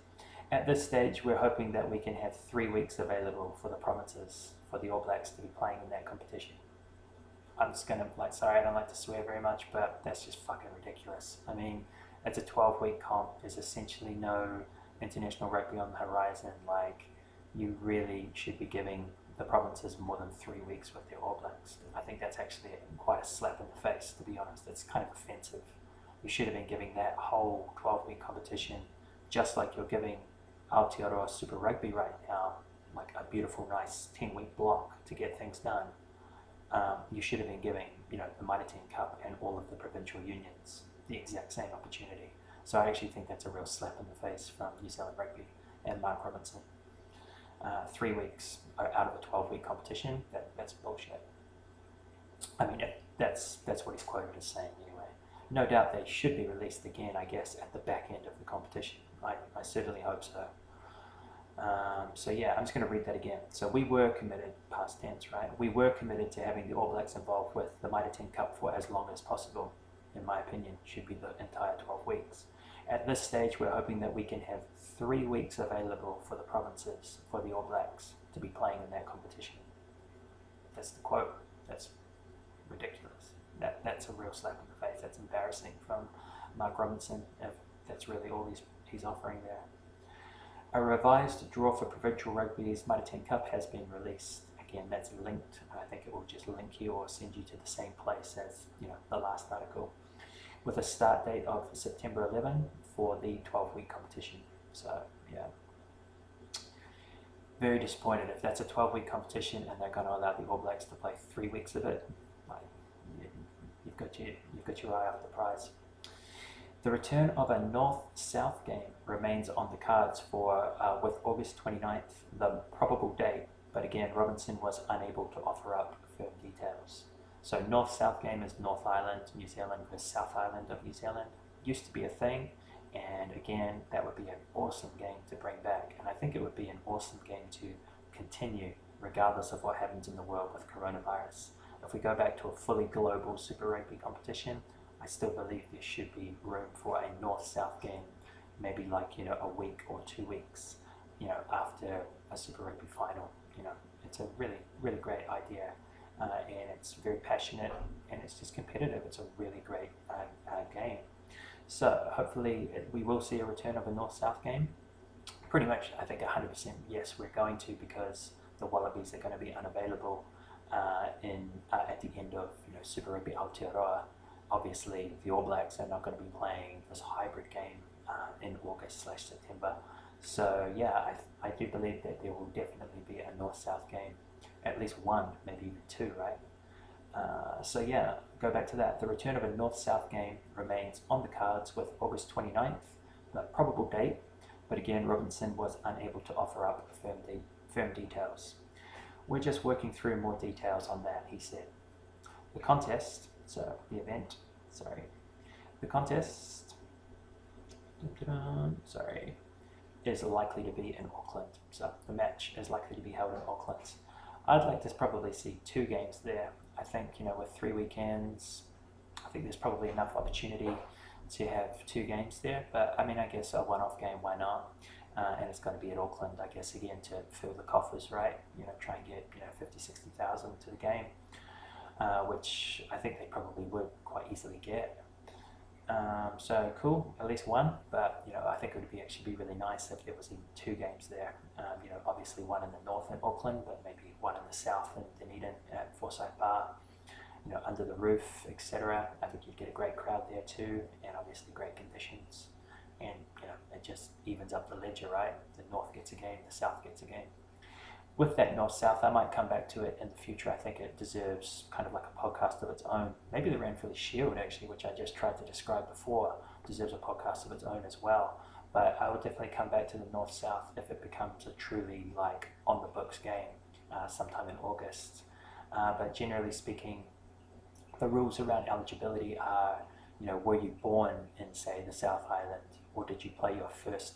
at this stage, we're hoping that we can have 3 weeks available for the provinces for the All Blacks to be playing in that competition. I'm just gonna, like, sorry, I don't like to swear very much, but that's just fucking ridiculous. I mean, it's a 12-week comp. There's essentially no international rugby on the horizon. Like, you really should be giving the provinces more than 3 weeks with their All Blacks. I think that's actually quite a slap in the face, to be honest. It's kind of offensive. You should have been giving that whole 12-week competition, just like you're giving Aotearoa Super Rugby right now, like a beautiful, nice 10-week block to get things done. You should have been giving, you know, the Mitre Cup and all of the provincial unions the exact same opportunity. So I actually think that's a real slap in the face from New Zealand Rugby and Mark Robinson. 3 weeks out of a 12-week competition, that's bullshit. I mean, that's what he's quoted as saying anyway. No doubt they should be released again, I guess, at the back end of the competition. I certainly hope so. So yeah, I'm just going to read that again. So we were committed, past tense, right? We were committed to having the All Blacks involved with the Mitre Cup for as long as possible. In my opinion, should be the entire 12 weeks. At this stage, we're hoping that we can have 3 weeks available for the provinces for the All Blacks to be playing in that competition. That's the quote. That's ridiculous. That's a real slap in the face. That's embarrassing from Mark Robinson, if that's really all he's offering there. A revised draw for Provincial Rugby's Mitre Cup has been released. Again, that's linked. I think it will just link you or send you to the same place as, you know, the last article, with a start date of September 11 for the 12-week competition. So, yeah. Very disappointed if that's a 12-week competition and they're going to allow the All Blacks to play 3 weeks of it. Like, you've got your eye off the prize. The return of a North-South game remains on the cards for with August 29th, the probable date, but again, Robinson was unable to offer up firm details. So North-South game is North Island, New Zealand versus South Island of New Zealand. Used to be a thing, and again, that would be an awesome game to bring back, and I think it would be an awesome game to continue regardless of what happens in the world with coronavirus. If we go back to a fully global Super Rugby competition, I still believe there should be room for a North-South game, maybe like, you know, a week or 2 weeks, you know, after a Super Rugby final. You know, it's a really, really great idea, and it's very passionate, and it's just competitive. It's a really great game. So hopefully we will see a return of a North-South game. Pretty much, I think 100% yes, we're going to, because the Wallabies are going to be unavailable at the end of, you know, Super Rugby Aotearoa. Obviously, the All Blacks are not going to be playing this hybrid game in August/September. So yeah, I do believe that there will definitely be a North-South game, at least one, maybe even two, right? So yeah, go back to that. The return of a North-South game remains on the cards with August 29th, the probable date, but again, Robinson was unable to offer up firm details. We're just working through more details on that, he said. The contest, is likely to be in Auckland. So the match is likely to be held in Auckland. I'd like to probably see 2 games there. I think, you know, with 3 weekends, I think there's probably enough opportunity to have 2 games there. But I mean, I guess a one-off game, why not? And it's going to be at Auckland, I guess, again, to fill the coffers, right? You know, try and get, you know, 50,000-60,000 to the game. Which I think they probably would quite easily get. So cool, at least one. But I think it would actually be really nice if there was even two games there. Obviously one in the north in Auckland, but maybe one in the south in Dunedin at Forsyth Bar. Under the roof, etc. I think you'd get a great crowd there too, and obviously great conditions. And it just evens up the ledger, right? The north gets a game, the south gets a game. With that north-south, I might come back to it in the future. I think it deserves kind of like a podcast of its own. Maybe the Ranfurly Shield, actually, which I just tried to describe before, deserves a podcast of its own as well. But I will definitely come back to the north-south if it becomes a truly like on-the-books game sometime in August. But generally speaking, the rules around eligibility are, were you born in, say, the South Island, or did you play your first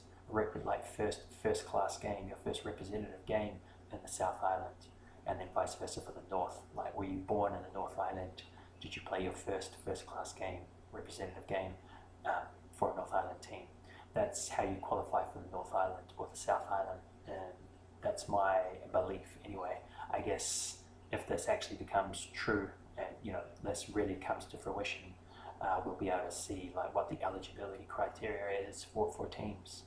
class game, your first representative game in the South Island, and then vice versa for the North. Like, were you born in the North Island? Did you play your first class game, representative game for a North Island team? That's how you qualify for the North Island or the South Island, and that's my belief anyway. I guess if this actually becomes true and this really comes to fruition, we'll be able to see like what the eligibility criteria is for teams.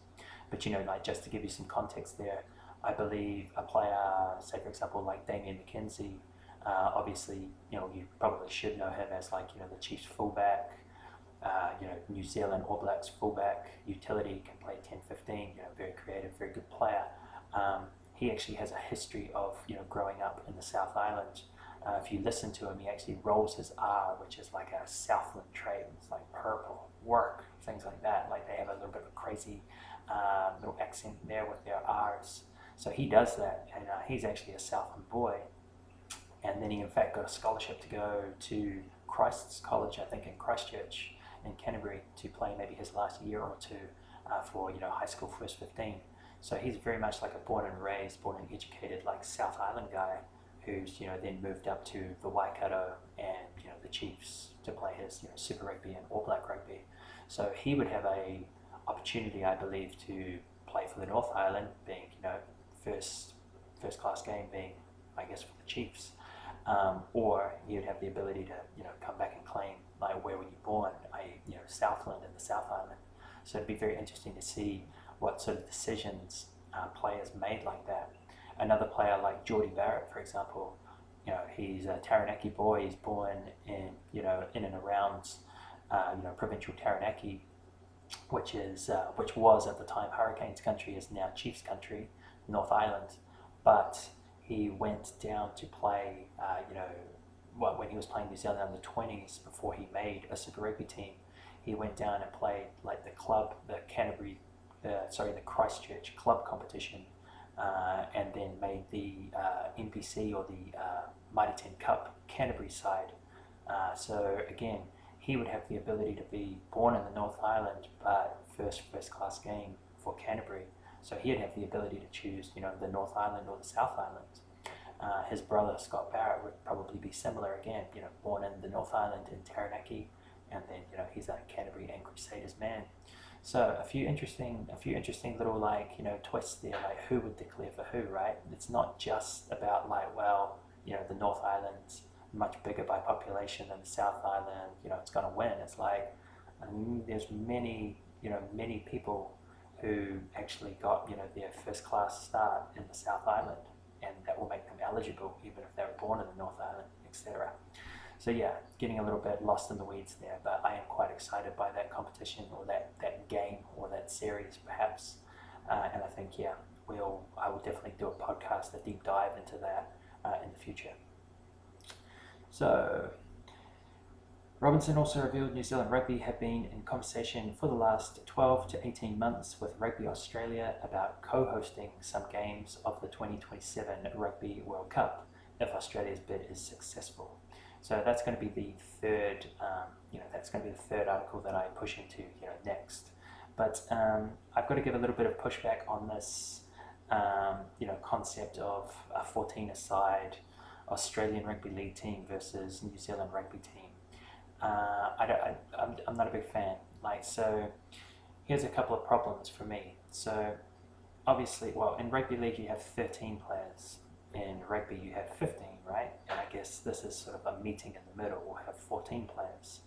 But like, just to give you some context there, I believe a player, say for example like Damien McKenzie, obviously you probably should know him as like the Chiefs fullback, New Zealand All Blacks fullback, utility, can play 10-15, very creative, very good player. He actually has a history of growing up in the South Island. If you listen to him, he actually rolls his R, which is like a Southland trait. It's like purple, work, things like that. Like they have a little bit of a crazy little accent there with their R's. So he does that, and he's actually a Southland boy. And then he in fact got a scholarship to go to Christ's College, I think in Christchurch in Canterbury, to play maybe his last year or two for high school first 15. So he's very much like a born and raised, born and educated like South Island guy, who's then moved up to the Waikato and the Chiefs to play his Super Rugby and All Black Rugby. So he would have a opportunity, I believe, to play for the North Island, being first class game being, I guess, for the Chiefs, or he would have the ability to come back and claim like where were you born, Southland and the South Island. So it'd be very interesting to see what sort of decisions players made like that. Another player like Geordie Barrett, for example, he's a Taranaki boy. He's born in in and around provincial Taranaki, which was at the time Hurricanes country, is now Chiefs country, North Island. But he went down to play, when he was playing New Zealand under 20s before he made a Super Rugby team. He went down and played like the Christchurch club competition. And then made the NPC or the Mitre Cup Canterbury side. So again, he would have the ability to be born in the North Island, but first class game for Canterbury. So he'd have the ability to choose, the North Island or the South Island. His brother Scott Barrett would probably be similar again, born in the North Island in Taranaki, and then he's a Canterbury and Crusaders man. So a few interesting little twists there, like who would declare for who, right? It's not just about the North Island's much bigger by population than the South Island, it's going to win. It's like there's many people who actually got their first class start in the South Island, and that will make them eligible even if they were born in the North Island, etc. So yeah, getting a little bit lost in the weeds there, but I am quite excited by that competition or that game or that series perhaps, and I think I will definitely do a podcast, a deep dive into that in the future. So Robinson also revealed New Zealand Rugby have been in conversation for the last 12 to 18 months with Rugby Australia about co-hosting some games of the 2027 Rugby World Cup if Australia's bid is successful. So that's going to be the third, article that I push into, next. But I've got to give a little bit of pushback on this, concept of a 14-a-side Australian Rugby League team versus New Zealand Rugby team. I'm not a big fan. So here's a couple of problems for me. So obviously, in Rugby League you have 13 players. In rugby you have 15, right? And I guess this is sort of a meeting in the middle. We'll have 14 players.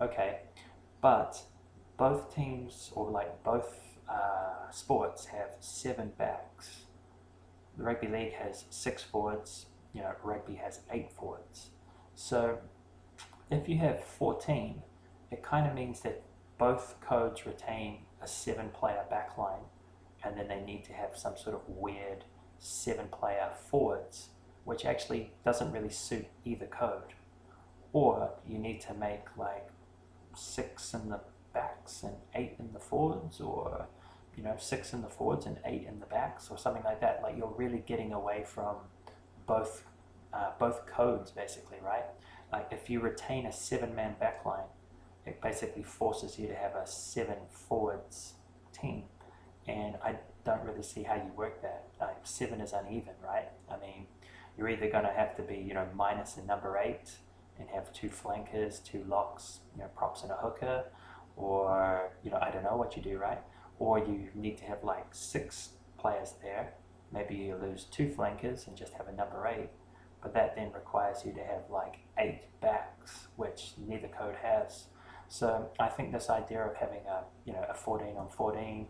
Okay, But both teams, or like both sports, have 7 backs. The rugby league has 6 forwards, rugby has 8 forwards. So if you have 14, it kind of means that both codes retain a 7-player backline, and then they need to have some sort of weird 7-player forwards, which actually doesn't really suit either code. Or you need to make like 6 in the backs and 8 in the forwards, or 6 in the forwards and 8 in the backs, or something like that. Like, you're really getting away from both codes, basically, right? Like, if you retain a 7-man backline, it basically forces you to have a 7 forwards team, and I don't really see how you work that. Like, 7 is uneven, right? I mean, you're either going to have to be minus a number 8 and have 2 flankers, 2 locks, props and a hooker, or I don't know what you do, right? Or you need to have like 6 players there. Maybe you lose 2 flankers and just have a number 8, but that then requires you to have like 8 backs, which neither code has. So I think this idea of having a 14 on 14,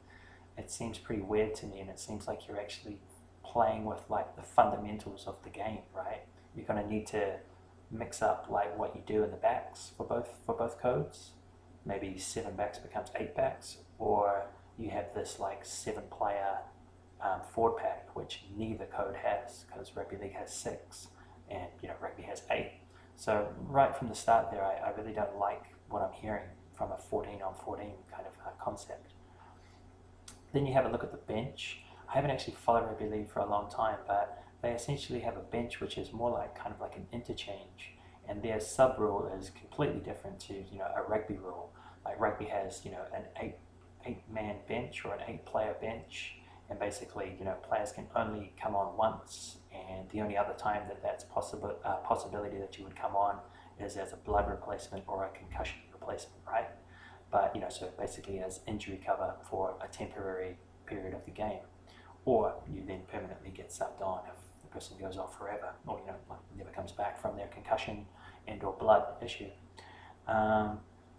it seems pretty weird to me, and it seems like you're actually playing with like the fundamentals of the game, right? You're going to need to mix up like what you do in the backs for both codes. Maybe 7 backs becomes 8 backs, or you have this like 7-player forward pack, which neither code has, because rugby league has 6 and rugby has 8. So right from the start there, I really don't like what I'm hearing from a 14 on 14 kind of concept. Then you have a look at the bench. I haven't actually followed rugby league for a long time, but they essentially have a bench which is more like kind of like an interchange, and their sub rule is completely different to a rugby rule. Like, rugby has an 8-man bench or an 8-player bench, and basically players can only come on once, and the only other time that's possibility that you would come on is as a blood replacement or a concussion replacement, right? But so basically as injury cover for a temporary period of the game, or you then permanently get subbed on if the person goes off forever, or never comes back from their concussion and or blood issue.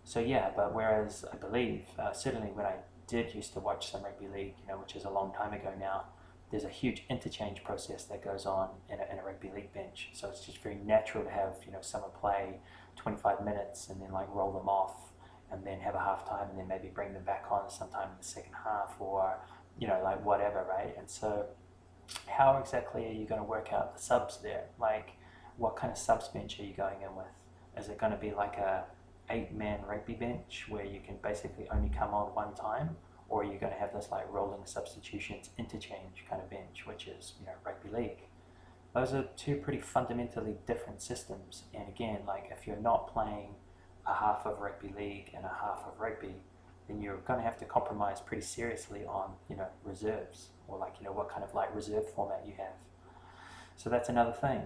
So yeah, but whereas I believe certainly when I did used to watch some rugby league, which is a long time ago now, there's a huge interchange process that goes on in a rugby league bench. So it's just very natural to have someone play 25 minutes and then like roll them off, and then have a half time, and then maybe bring them back on sometime in the second half, or like whatever, right? And so how exactly are you going to work out the subs there? Like, what kind of subs bench are you going in with? Is it going to be like a 8-man rugby bench where you can basically only come on one time, or are you going to have this like rolling substitutions interchange kind of bench, which is rugby league? Those are 2 pretty fundamentally different systems, and again, like, if you're not playing a half of rugby league and a half of rugby, then you're going to have to compromise pretty seriously on reserves, or like what kind of like reserve format you have. So that's another thing.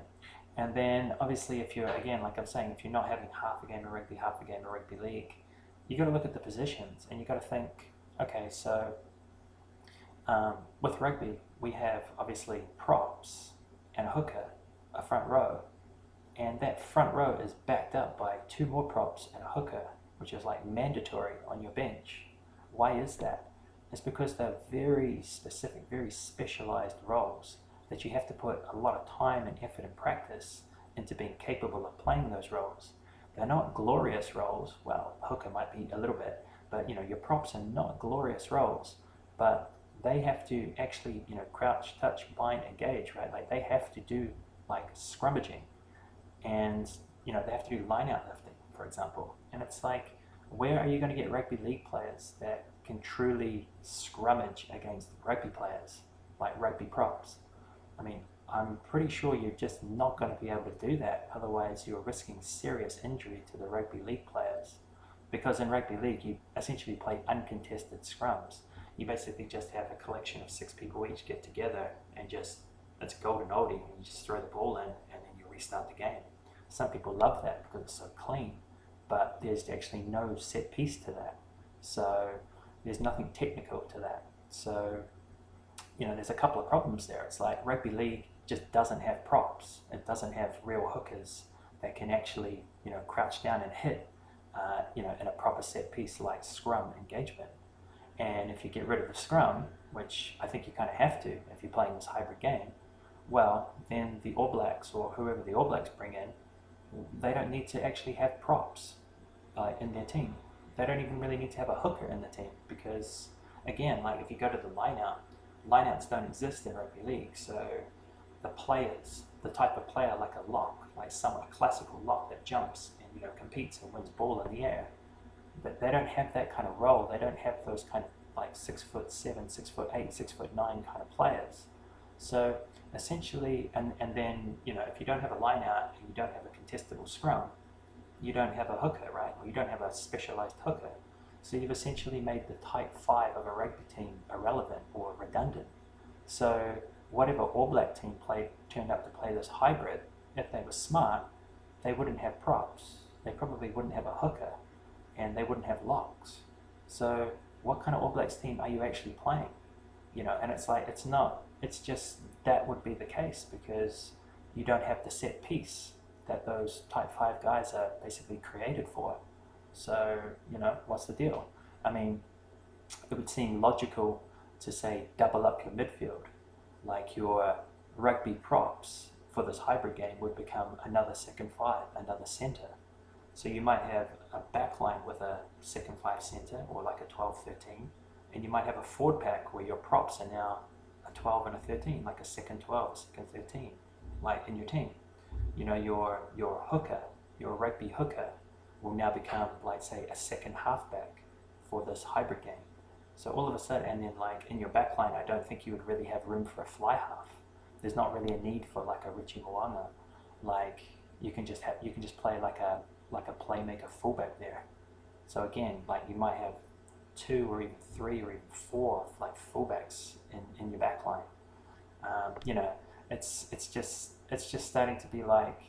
And then obviously, if you're, again, like I'm saying, if you're not having half a game of rugby, half a game of rugby league, you got to look at the positions, and you got to think, okay, so with rugby we have obviously props and a hooker, a front row, and that front row is backed up by 2 more props and a hooker, which is like mandatory on your bench. Why is that? It's because they're very specific, very specialized roles that you have to put a lot of time and effort and practice into being capable of playing those roles. They're not glorious roles. Well, hooker might be a little bit, but your props are not glorious roles, but they have to actually crouch, touch, bind, engage, right? Like, they have to do like scrummaging, and they have to do line out lifting, for example. And it's like, where are you going to get rugby league players that can truly scrummage against rugby players, like rugby props? I mean, I'm pretty sure you're just not going to be able to do that. Otherwise, you're risking serious injury to the rugby league players. Because in rugby league, you essentially play uncontested scrums. You basically just have a collection of 6 people each get together, and just, it's golden oldie, and you just throw the ball in, and then you restart the game. Some people love that because it's so clean, but there's actually no set piece to that. So there's nothing technical to that. So there's a couple of problems there. It's like rugby league just doesn't have props. It doesn't have real hookers that can actually crouch down and hit in a proper set piece like scrum engagement. And if you get rid of the scrum, which I think you kind of have to if you're playing this hybrid game, well, then the All Blacks or whoever the All Blacks bring in, they don't need to actually have props in their team. They don't even really need to have a hooker in the team because, again, like if you go to the lineouts don't exist in rugby league. So the players, the type of player like a lock, like a classical lock that jumps and competes and wins ball in the air, but they don't have that kind of role. They don't have those kind of like 6'7", 6'8", 6'9" kind of players. So essentially, and then if you don't have a line out and you don't have a contestable scrum, you don't have a hooker, right? Or you don't have a specialized hooker. So you've essentially made the type 5 of a rugby team irrelevant or redundant. So whatever All Black team turned up to play this hybrid, if they were smart, they wouldn't have props. They probably wouldn't have a hooker, and they wouldn't have locks. So what kind of All Blacks team are you actually playing? And it's like, it's just that would be the case because you don't have the set piece that those type 5 guys are basically created for. So, what's the deal? I mean, it would seem logical to say double up your midfield, like your rugby props for this hybrid game would become another second 5, another centre. So you might have a back line with a second 5 centre or like a 12-13, and you might have a forward pack where your props are now a 12 and a 13, like a second 12, a second 13, like in your team. Your hooker, your rugby hooker will now become, like, say, a second halfback for this hybrid game. So all of a sudden, and then like in your back line, I don't think you would really have room for a fly half. There's not really a need for like a Richie Mo'unga. Like you can just play like a playmaker fullback there. So again, like you might have 2 or even 3 or even 4 like fullbacks in your back line. It's just starting to be like,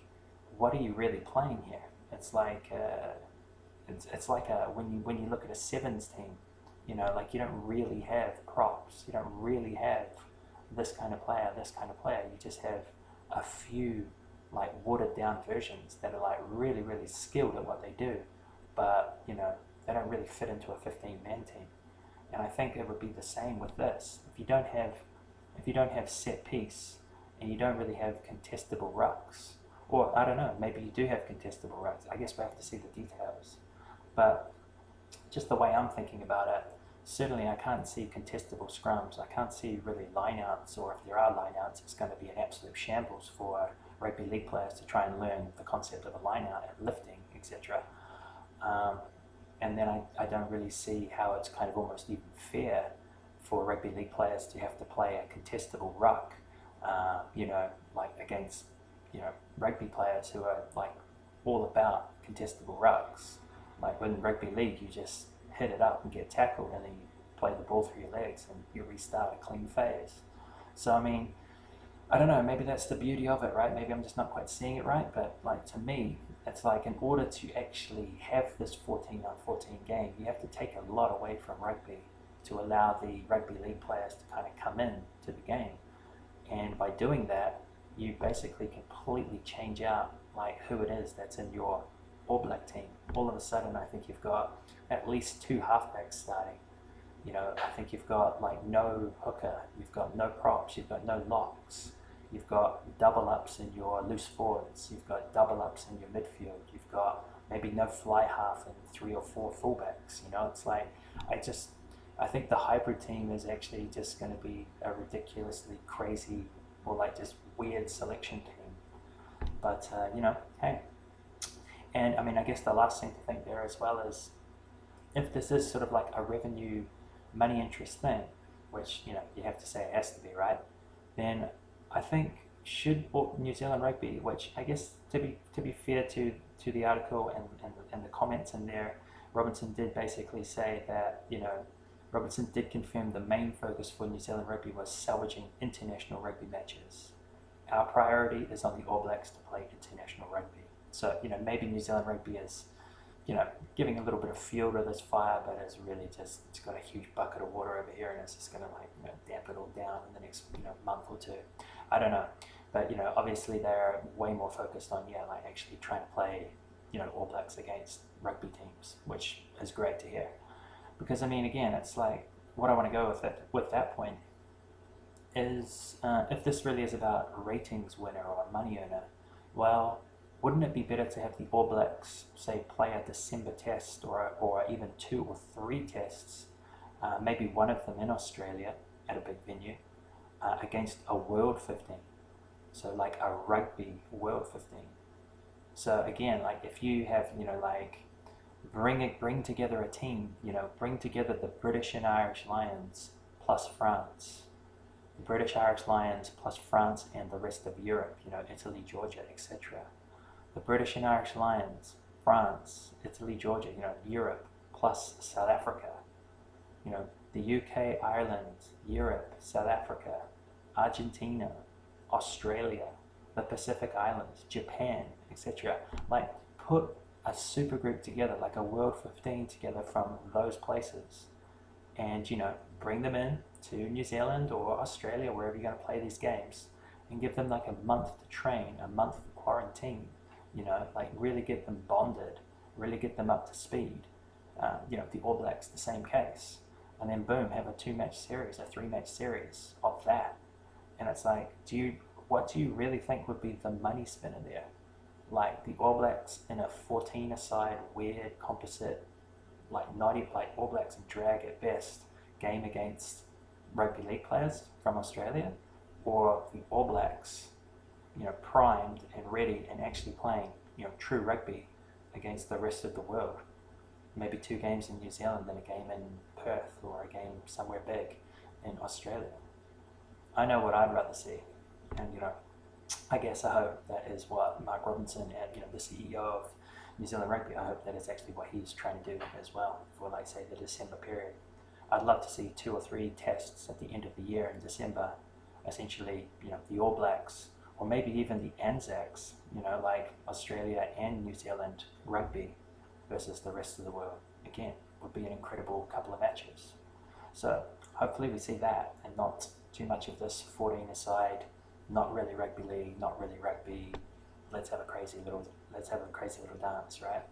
what are you really playing here? It's like when you look at a sevens team, like you don't really have props. You don't really have this kind of player, this kind of player. You just have a few like watered down versions that are like really, really skilled at what they do, but they don't really fit into a 15-man team. And I think it would be the same with this. If you don't have set piece and you don't really have contestable rucks, or I don't know, maybe you do have contestable rucks. I guess we have to see the details. But just the way I'm thinking about it, certainly I can't see contestable scrums. I can't see really lineouts, or if there are lineouts, it's going to be an absolute shambles for rugby league players to try and learn the concept of a lineout and lifting, etc. And then I don't really see how it's kind of almost even fair for rugby league players to have to play a contestable ruck, like against rugby players who are like all about contestable rucks. Like in rugby league, you just hit it up and get tackled, and then you play the ball through your legs and you restart a clean phase. So I mean, I don't know, maybe that's the beauty of it, right? Maybe I'm just not quite seeing it right, but like to me, it's like in order to actually have this 14-on-14 game, you have to take a lot away from rugby to allow the rugby league players to kind of come in to the game. And by doing that, you basically completely change out like who it is that's in your All Black team. All of a sudden, I think you've got at least 2 halfbacks starting. I think you've got like no hooker, you've got no props, you've got no locks, you've got double ups in your loose forwards, you've got double ups in your midfield, you've got maybe no fly half and 3 or 4 fullbacks. It's like I think the hybrid team is actually just going to be a ridiculously crazy or like just weird selection team. But hey. And I mean, I guess the last thing to think there as well is, if this is sort of like a revenue, money interest thing, which you have to say it has to be, right? Then I think should New Zealand Rugby, which I guess to be fair to the article and the comments in there, Robinson did basically say that Robinson did confirm the main focus for New Zealand Rugby was salvaging international rugby matches. Our priority is on the All Blacks to play international rugby. So maybe New Zealand Rugby is giving a little bit of fuel to this fire, but it's really just, it's got a huge bucket of water over here, and it's just going to like damp it all down in the next month or 2. I don't know, but obviously they're way more focused on like actually trying to play All Blacks against rugby teams, which is great to hear. Because, I mean, again, it's like, what I want to go with that point is, if this really is about ratings winner or money earner, well, wouldn't it be better to have the All Blacks, say, play a December test or even 2 or 3 tests, maybe one of them in Australia at a big venue, against a World 15, so like a rugby World 15. So again, like if you have, like bring together a team, bring together the British and Irish Lions plus France, the British Irish Lions plus France and the rest of Europe, Italy, Georgia, etc. The British and Irish Lions, France, Italy, Georgia, Europe plus South Africa, the UK, Ireland, Europe, South Africa, Argentina, Australia, the Pacific Islands, Japan, etc. Like, put a super group together, like a World 15 together from those places, and bring them in to New Zealand or Australia, wherever you're going to play these games, and give them like a month to train, a month for quarantine, like really get them bonded, really get them up to speed. The All Blacks, the same case. And then boom, have a 2-match series, a 3-match series of that. And it's like, what do you really think would be the money spinner there? Like the All Blacks in a 14-a-side weird composite, like not even like All Blacks drag at best game against rugby league players from Australia, or the All Blacks, primed and ready and actually playing, true rugby against the rest of the world. Maybe 2 games in New Zealand, then a game in Perth, or a game somewhere big in Australia. I know what I'd rather see, and I guess I hope that is what Mark Robinson and the CEO of New Zealand Rugby, I hope that is actually what he's trying to do as well for, like, say, the December period. I'd love to see 2 or 3 tests at the end of the year in December, essentially, the All Blacks, or maybe even the Anzacs, like Australia and New Zealand rugby versus the rest of the world. Again, would be an incredible couple of matches. So hopefully we see that, and not too much of this 14-a-side, not really rugby league, not really rugby, let's have a crazy little dance, right?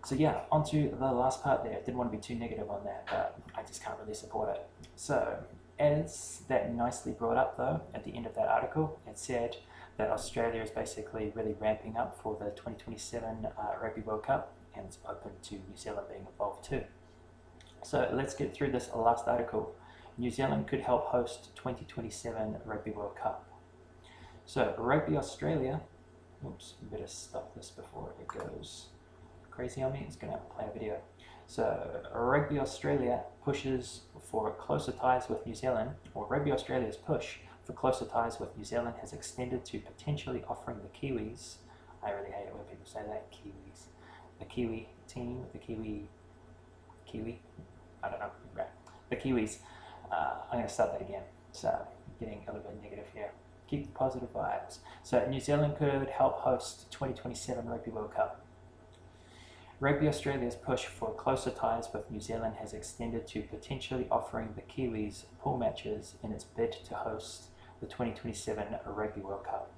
So yeah, on to the last part there. Didn't want to be too negative on that, but I just can't really support it. So, as that nicely brought up though, at the end of that article, it said that Australia is basically really ramping up for the 2027 Rugby World Cup, and it's open to New Zealand being involved too. So let's get through this last article. New Zealand could help host 2027 Rugby World Cup. So Rugby Australia, oops, better stop this before it goes crazy on me. It's going to play a video. So Rugby Australia pushes for closer ties with New Zealand, or Rugby Australia's push for closer ties with New Zealand has extended to potentially offering the Kiwis, I really hate it when people say that, Kiwis, the Kiwi team, the Kiwi, I don't know, right, the Kiwis, I'm going to start that again, so I'm getting a little bit negative here. Keep the positive vibes. So New Zealand could help host 2027 Rugby World Cup. Rugby Australia's push for closer ties with New Zealand has extended to potentially offering the Kiwis pool matches in its bid to host the 2027 Rugby World Cup.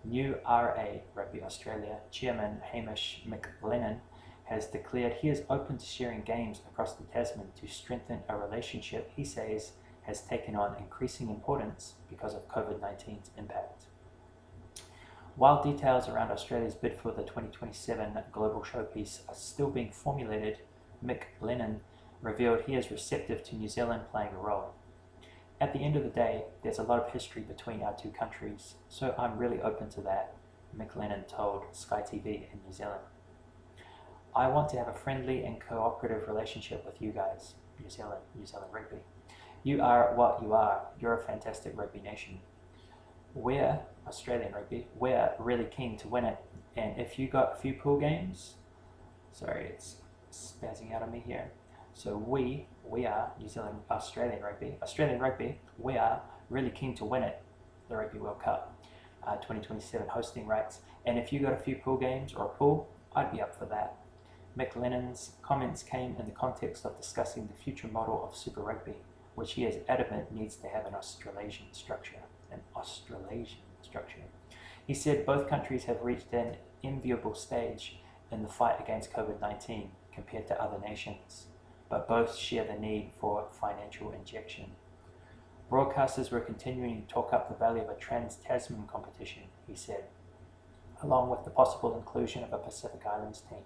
New RA Rugby Australia chairman Hamish McLennan has declared he is open to sharing games across the Tasman to strengthen a relationship he says has taken on increasing importance because of COVID-19's impact. While details around Australia's bid for the 2027 Global Showpiece are still being formulated, McLennan revealed he is receptive to New Zealand playing a role. At the end of the day, there's a lot of history between our 2 countries, so I'm really open to that, McLennan told Sky TV in New Zealand. I want to have a friendly and cooperative relationship with you guys, New Zealand Rugby. You are what you are. You're a fantastic rugby nation. We're, Australian Rugby, we're really keen to win it, and if you got a few pool games, sorry, it's spazzing out on me here. So we are Australian Rugby, we are really keen to win it, the Rugby World Cup, 2027 hosting rights, and if you got a few pool games or a pool, I'd be up for that. McLennan's comments came in the context of discussing the future model of Super Rugby, which he is adamant needs to have an Australasian structure. He said both countries have reached an enviable stage in the fight against COVID-19 compared to other nations, but both share the need for financial injection. Broadcasters were continuing to talk up the value of a Trans-Tasman competition, he said, along with the possible inclusion of a Pacific Islands team.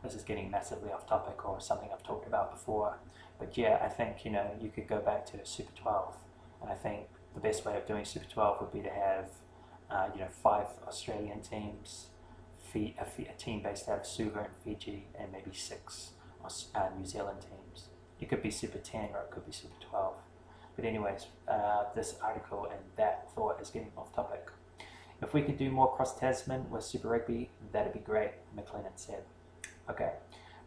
This is getting massively off topic or something I've talked about before, but yeah, I think, you could go back to Super 12, and I think the best way of doing Super 12 would be to have, 5 Australian teams, a team based out of Suva and Fiji, and maybe 6 New Zealand teams. It could be Super 10 or it could be Super 12. But anyways, this article and that thought is getting off topic. If we could do more cross-Tasman with Super Rugby, that'd be great, McLennan said. Okay,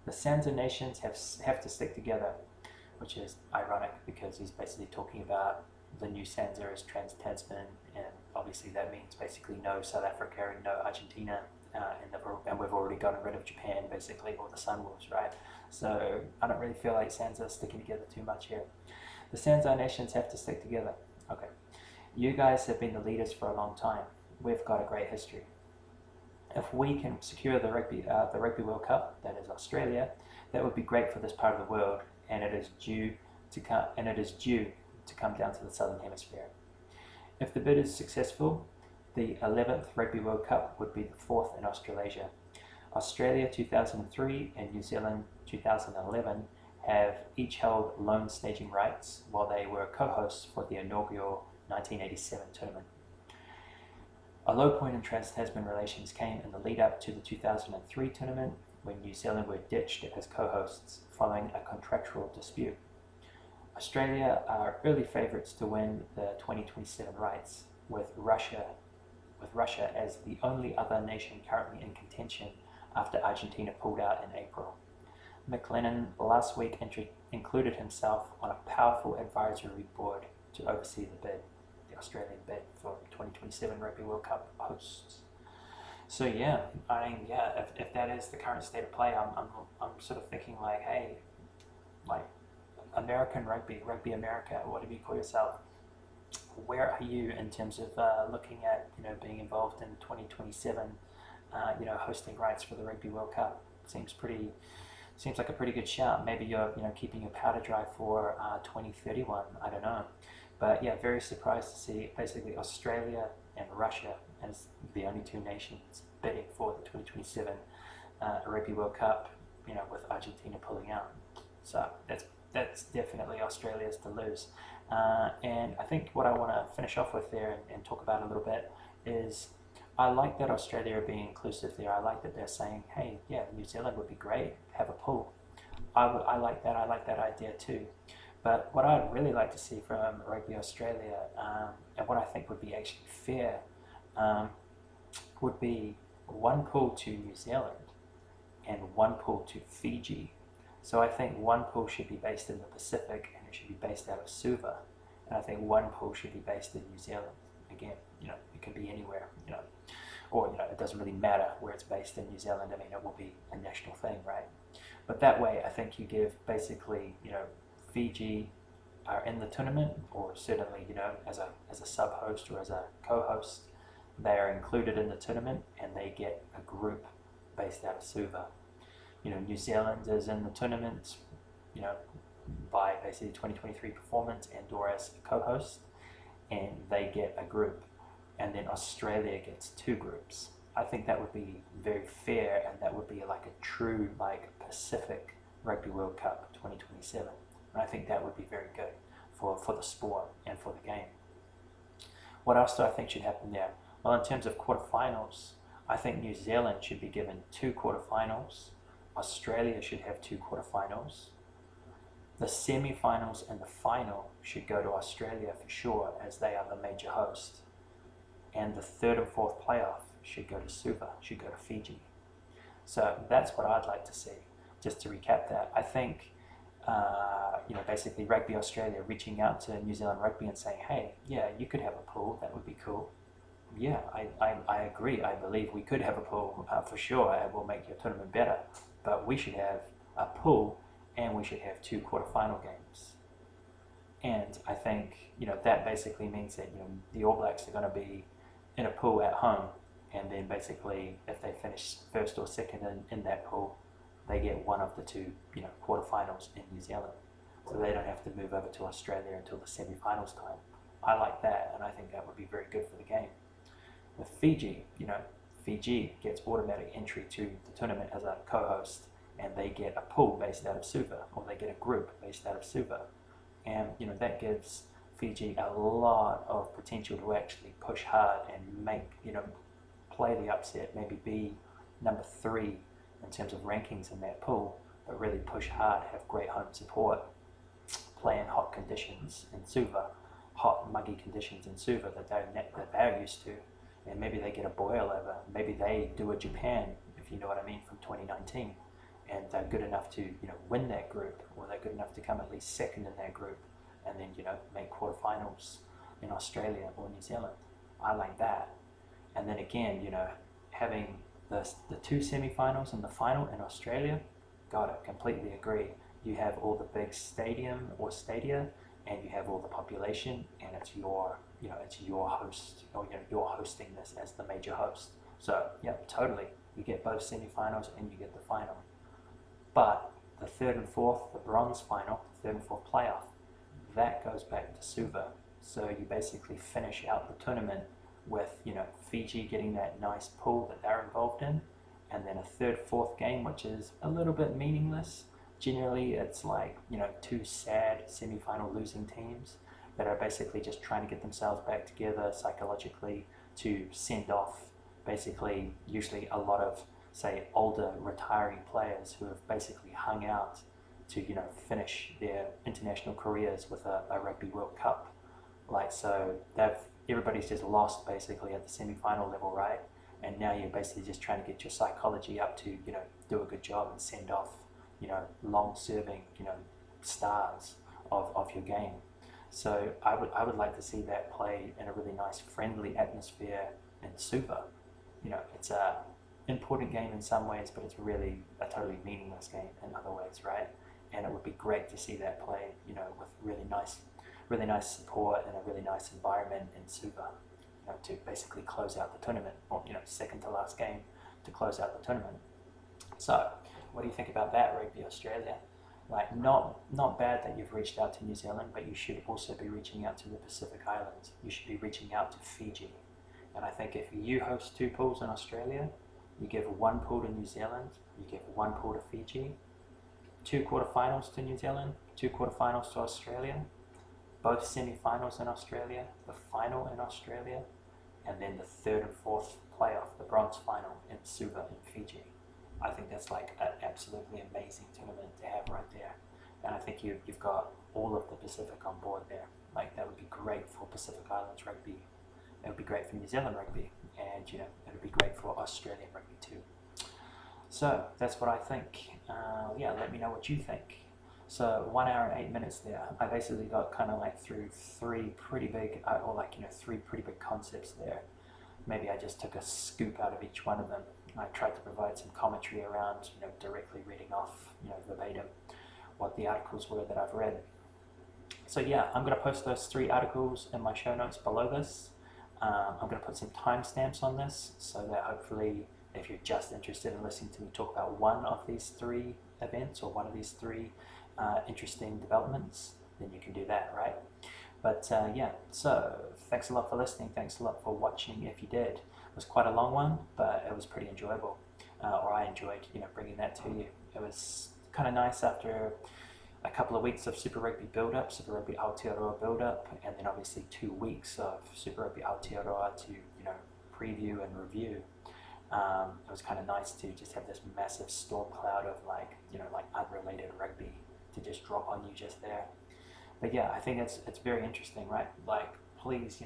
the Sansa nations have to stick together, which is ironic because he's basically talking about the new Sansa as Trans-Tasman, and obviously that means basically no South Africa and no Argentina, and we've already gotten rid of Japan, basically, or the Sunwolves, right? So I don't really feel like Sansa sticking together too much here. The Sansa nations have to stick together. Okay, you guys have been the leaders for a long time. We've got a great history. If we can secure the Rugby World Cup, that is Australia, that would be great for this part of the world, and it is due to come down to the Southern Hemisphere. If the bid is successful, the 11th Rugby World Cup would be the 4th in Australasia. Australia 2003 and New Zealand 2011 have each held lone staging rights while they were co-hosts for the inaugural 1987 tournament. A low point in Trans-Tasman relations came in the lead-up to the 2003 tournament when New Zealand were ditched as co-hosts following a contractual dispute. Australia are early favourites to win the 2027 rights, with Russia as the only other nation currently in contention after Argentina pulled out in April. McLennan last week included himself on a powerful advisory board to oversee the bid, the Australian bid for 2027 Rugby World Cup hosts. So yeah, if that is the current state of play, I'm sort of thinking like, hey, like American rugby, Rugby America, whatever you call yourself, where are you in terms of looking at being involved in 2027, hosting rights for the Rugby World Cup? Seems like a pretty good shout. Maybe you're keeping your powder dry for 2031. I don't know, but yeah, very surprised to see basically Australia and Russia as the only two nations bidding for the 2027 Rugby World Cup. With Argentina pulling out, so that's definitely Australia's to lose. And I think what I want to finish off with there and talk about a little bit is I like that Australia are being inclusive there. I like that they're saying, hey, yeah, New Zealand would be great, have a pool. I like that idea too. But what I'd really like to see from Rugby Australia, and what I think would be actually fair, would be one pool to New Zealand and one pool to Fiji. So I think one pool should be based in the Pacific and it should be based out of Suva. And I think one pool should be based in New Zealand. Again, it can be anywhere, or it doesn't really matter where it's based in New Zealand. I mean, it will be a national thing, right? But that way, I think you give basically, Fiji are in the tournament, or certainly, as a sub-host or as a co-host, they are included in the tournament and they get a group based out of Suva. New Zealand is in the tournament, by basically 2023 performance and or as a co-host, and they get a group, and then Australia gets 2 groups. I think that would be very fair, and that would be like a true Pacific Rugby World Cup 2027. And I think that would be very good for the sport and for the game. What else do I think should happen there? Well, in terms of quarterfinals, I think New Zealand should be given 2 quarterfinals. Australia should have 2 quarterfinals. The semi-finals and the final should go to Australia for sure, as they are the major host. And the 3rd and 4th playoff should go to Suva, should go to Fiji. So that's what I'd like to see. Just to recap that, I think, basically Rugby Australia reaching out to New Zealand Rugby and saying, hey, yeah, you could have a pool, that would be cool. Yeah, I agree. I believe we could have a pool for sure. It will make your tournament better. But we should have a pool, and we should have 2 quarterfinal games. And I think that basically means that the All Blacks are going to be in a pool at home, and then basically if they finish first or second in that pool, they get one of the two, quarterfinals in New Zealand. So they don't have to move over to Australia until the semi-finals time. I like that, and I think that would be very good for the game. With Fiji, Fiji gets automatic entry to the tournament as a co-host, and they get a pool based out of Suva, or they get a group based out of Suva. And that gives Fiji a lot of potential to actually push hard and make, play the upset, maybe be number 3 in terms of rankings in that pool, but really push hard, have great home support, play in hot conditions in Suva, hot muggy conditions in Suva that they're used to, and maybe they get a boil over, maybe they do a Japan, if you know what I mean, from 2019, and they're good enough to win that group, or they're good enough to come at least second in that group, and then make quarterfinals in Australia or New Zealand. I like that. And then again, having the 2 semi-finals and the final in Australia, got it, completely agree. You have all the big stadium or stadia, and you have all the population, and it's your host, or you're hosting this as the major host. So yeah, totally, you get both semi-finals and you get the final. But the 3rd and 4th, the bronze final, 3rd and 4th playoff, that goes back to Suva. So you basically finish out the tournament with Fiji getting that nice pool that they're involved in, and then a 3rd, 4th game, which is a little bit meaningless. Generally, it's like 2 sad semi-final losing teams that are basically just trying to get themselves back together psychologically to send off basically usually a lot of, say, older retiring players who have basically hung out to finish their international careers with a Rugby World Cup. So everybody's just lost basically at the semi-final level, right? And now you're basically just trying to get your psychology up to do a good job and send off long-serving stars of your game. So I would like to see that play in a really nice friendly atmosphere in Suva. It's a important game in some ways, but it's really a totally meaningless game in other ways, right? And it would be great to see that play with really nice support and a really nice environment in Suva, to basically close out the tournament, or second to last game to close out the tournament. So what do you think about that, Rugby Australia? Not bad that you've reached out to New Zealand, but you should also be reaching out to the Pacific Islands. You should be reaching out to Fiji. And I think if you host 2 pools in Australia, you give 1 pool to New Zealand, you give 1 pool to Fiji, 2 quarterfinals to New Zealand, 2 quarterfinals to Australia, both semi-finals in Australia, the final in Australia, and then the 3rd and 4th playoff, the bronze final in Suva in Fiji. I think that's like an absolutely amazing tournament to have right there. And I think you've got all of the Pacific on board there. That would be great for Pacific Islands rugby. It would be great for New Zealand rugby, and it would be great for Australian rugby too. So that's what I think. Let me know what you think. So 1 hour and 8 minutes there. I basically got kind of through 3 pretty big, 3 pretty big concepts there. Maybe I just took a scoop out of each one of them. I tried to provide some commentary around, directly reading off, verbatim what the articles were that I've read. So yeah, I'm going to post those 3 articles in my show notes below this. I'm going to put some timestamps on this so that hopefully if you're just interested in listening to me talk about one of these 3 events or one of these 3 interesting developments, then you can do that, right? But so thanks a lot for listening. Thanks a lot for watching if you did. It was quite a long one, but it was pretty enjoyable. Or I enjoyed, bringing that to you. It was kind of nice after a couple of weeks of Super Rugby build-up, Super Rugby Aotearoa build-up, and then obviously 2 weeks of Super Rugby Aotearoa to, preview and review. It was kind of nice to just have this massive storm cloud of unrelated rugby to just drop on you just there. But yeah, I think it's very interesting, right? Please,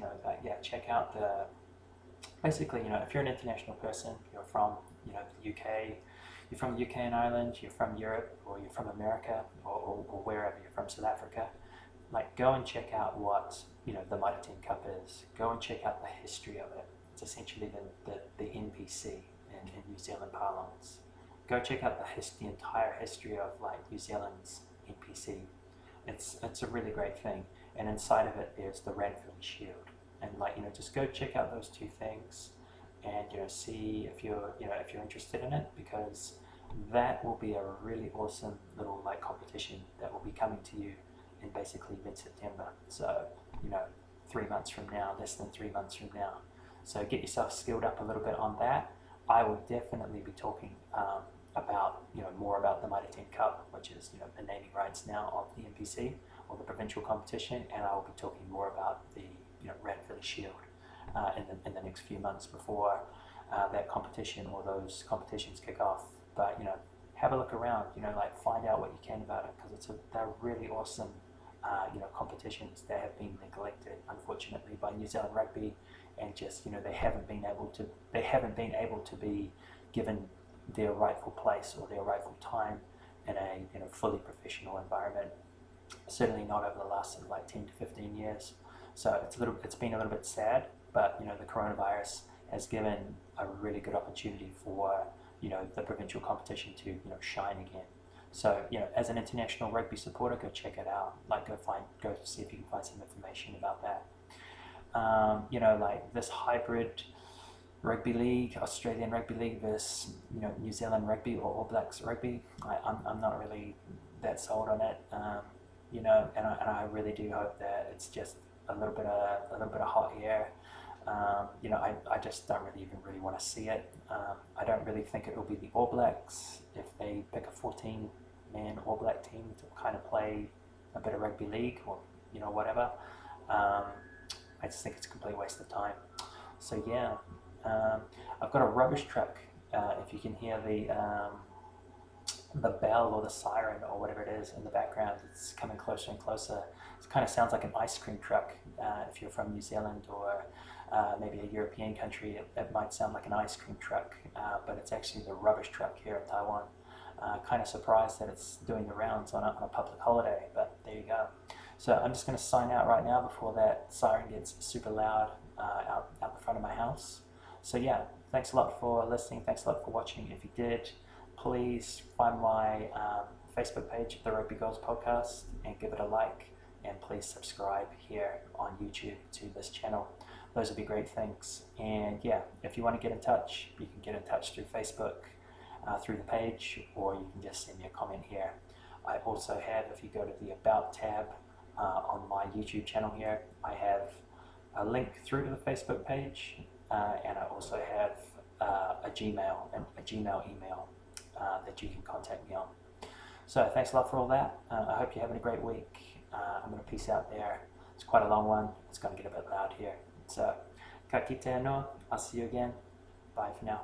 check out the, basically, if you're an international person, you're from, the UK, you're from the UK and Ireland, you're from Europe, or you're from America, or wherever, you're from South Africa, go and check out what, the Mitre Cup is. Go and check out the history of it. It's essentially the NPC in New Zealand parlance. Go check out the entire history of New Zealand's NPC. It's a really great thing, and inside of it there's the Ranfurly Shield, and just go check out those 2 things. and see if you're if you're interested in it, because that will be a really awesome little competition that will be coming to you in basically mid-September. So 3 months from now, less than 3 months from now. So get yourself skilled up a little bit on that. I will definitely be talking about more about the Mitre 10 Cup, which is the naming rights now of the NPC, or the provincial competition, and I will be talking more about the Ranfurly Shield in the next few months before that competition or those competitions kick off. But have a look around, find out what you can about it, because they're really awesome competitions that have been neglected, unfortunately, by New Zealand rugby, and just they haven't been able to be given their rightful place or their rightful time in a fully professional environment. Certainly not over the last 10 to 15 years. So it's been a little bit sad, but the coronavirus has given a really good opportunity for the provincial competition to shine again. So as an international rugby supporter, go check it out. Go see if you can find some information about that. This hybrid rugby league, Australian rugby league versus New Zealand rugby or All Blacks rugby. I'm not really that sold on it. And I really do hope that it's just a little bit of hot air. I just don't really want to see it. I don't really think it will be the All Blacks if they pick a 14-man All Black team to kind of play a bit of rugby league or whatever. I just think it's a complete waste of time. So yeah, I've got a rubbish truck. If you can hear the bell or the siren or whatever it is in the background, it's coming closer and closer. It kind of sounds like an ice cream truck. If you're from New Zealand or maybe a European country, it might sound like an ice cream truck, but it's actually the rubbish truck here in Taiwan. Kind of surprised that it's doing the rounds on a public holiday, but there you go. So I'm just going to sign out right now before that siren gets super loud out the front of my house. So yeah, thanks a lot for listening. Thanks a lot for watching. If you did, please find my Facebook page, the Rugby Gods podcast, and give it a like. And please subscribe here on YouTube to this channel. Those would be great things. And yeah, if you want to get in touch, you can get in touch through Facebook, through the page, or you can just send me a comment here. I also have, if you go to the About tab on my YouTube channel here, I have a link through to the Facebook page, and I also have a Gmail email that you can contact me on. So thanks a lot for all that. I hope you're having a great week. I'm going to peace out there. It's quite a long one. It's going to get a bit loud here. So, ka kite no. I'll see you again. Bye for now.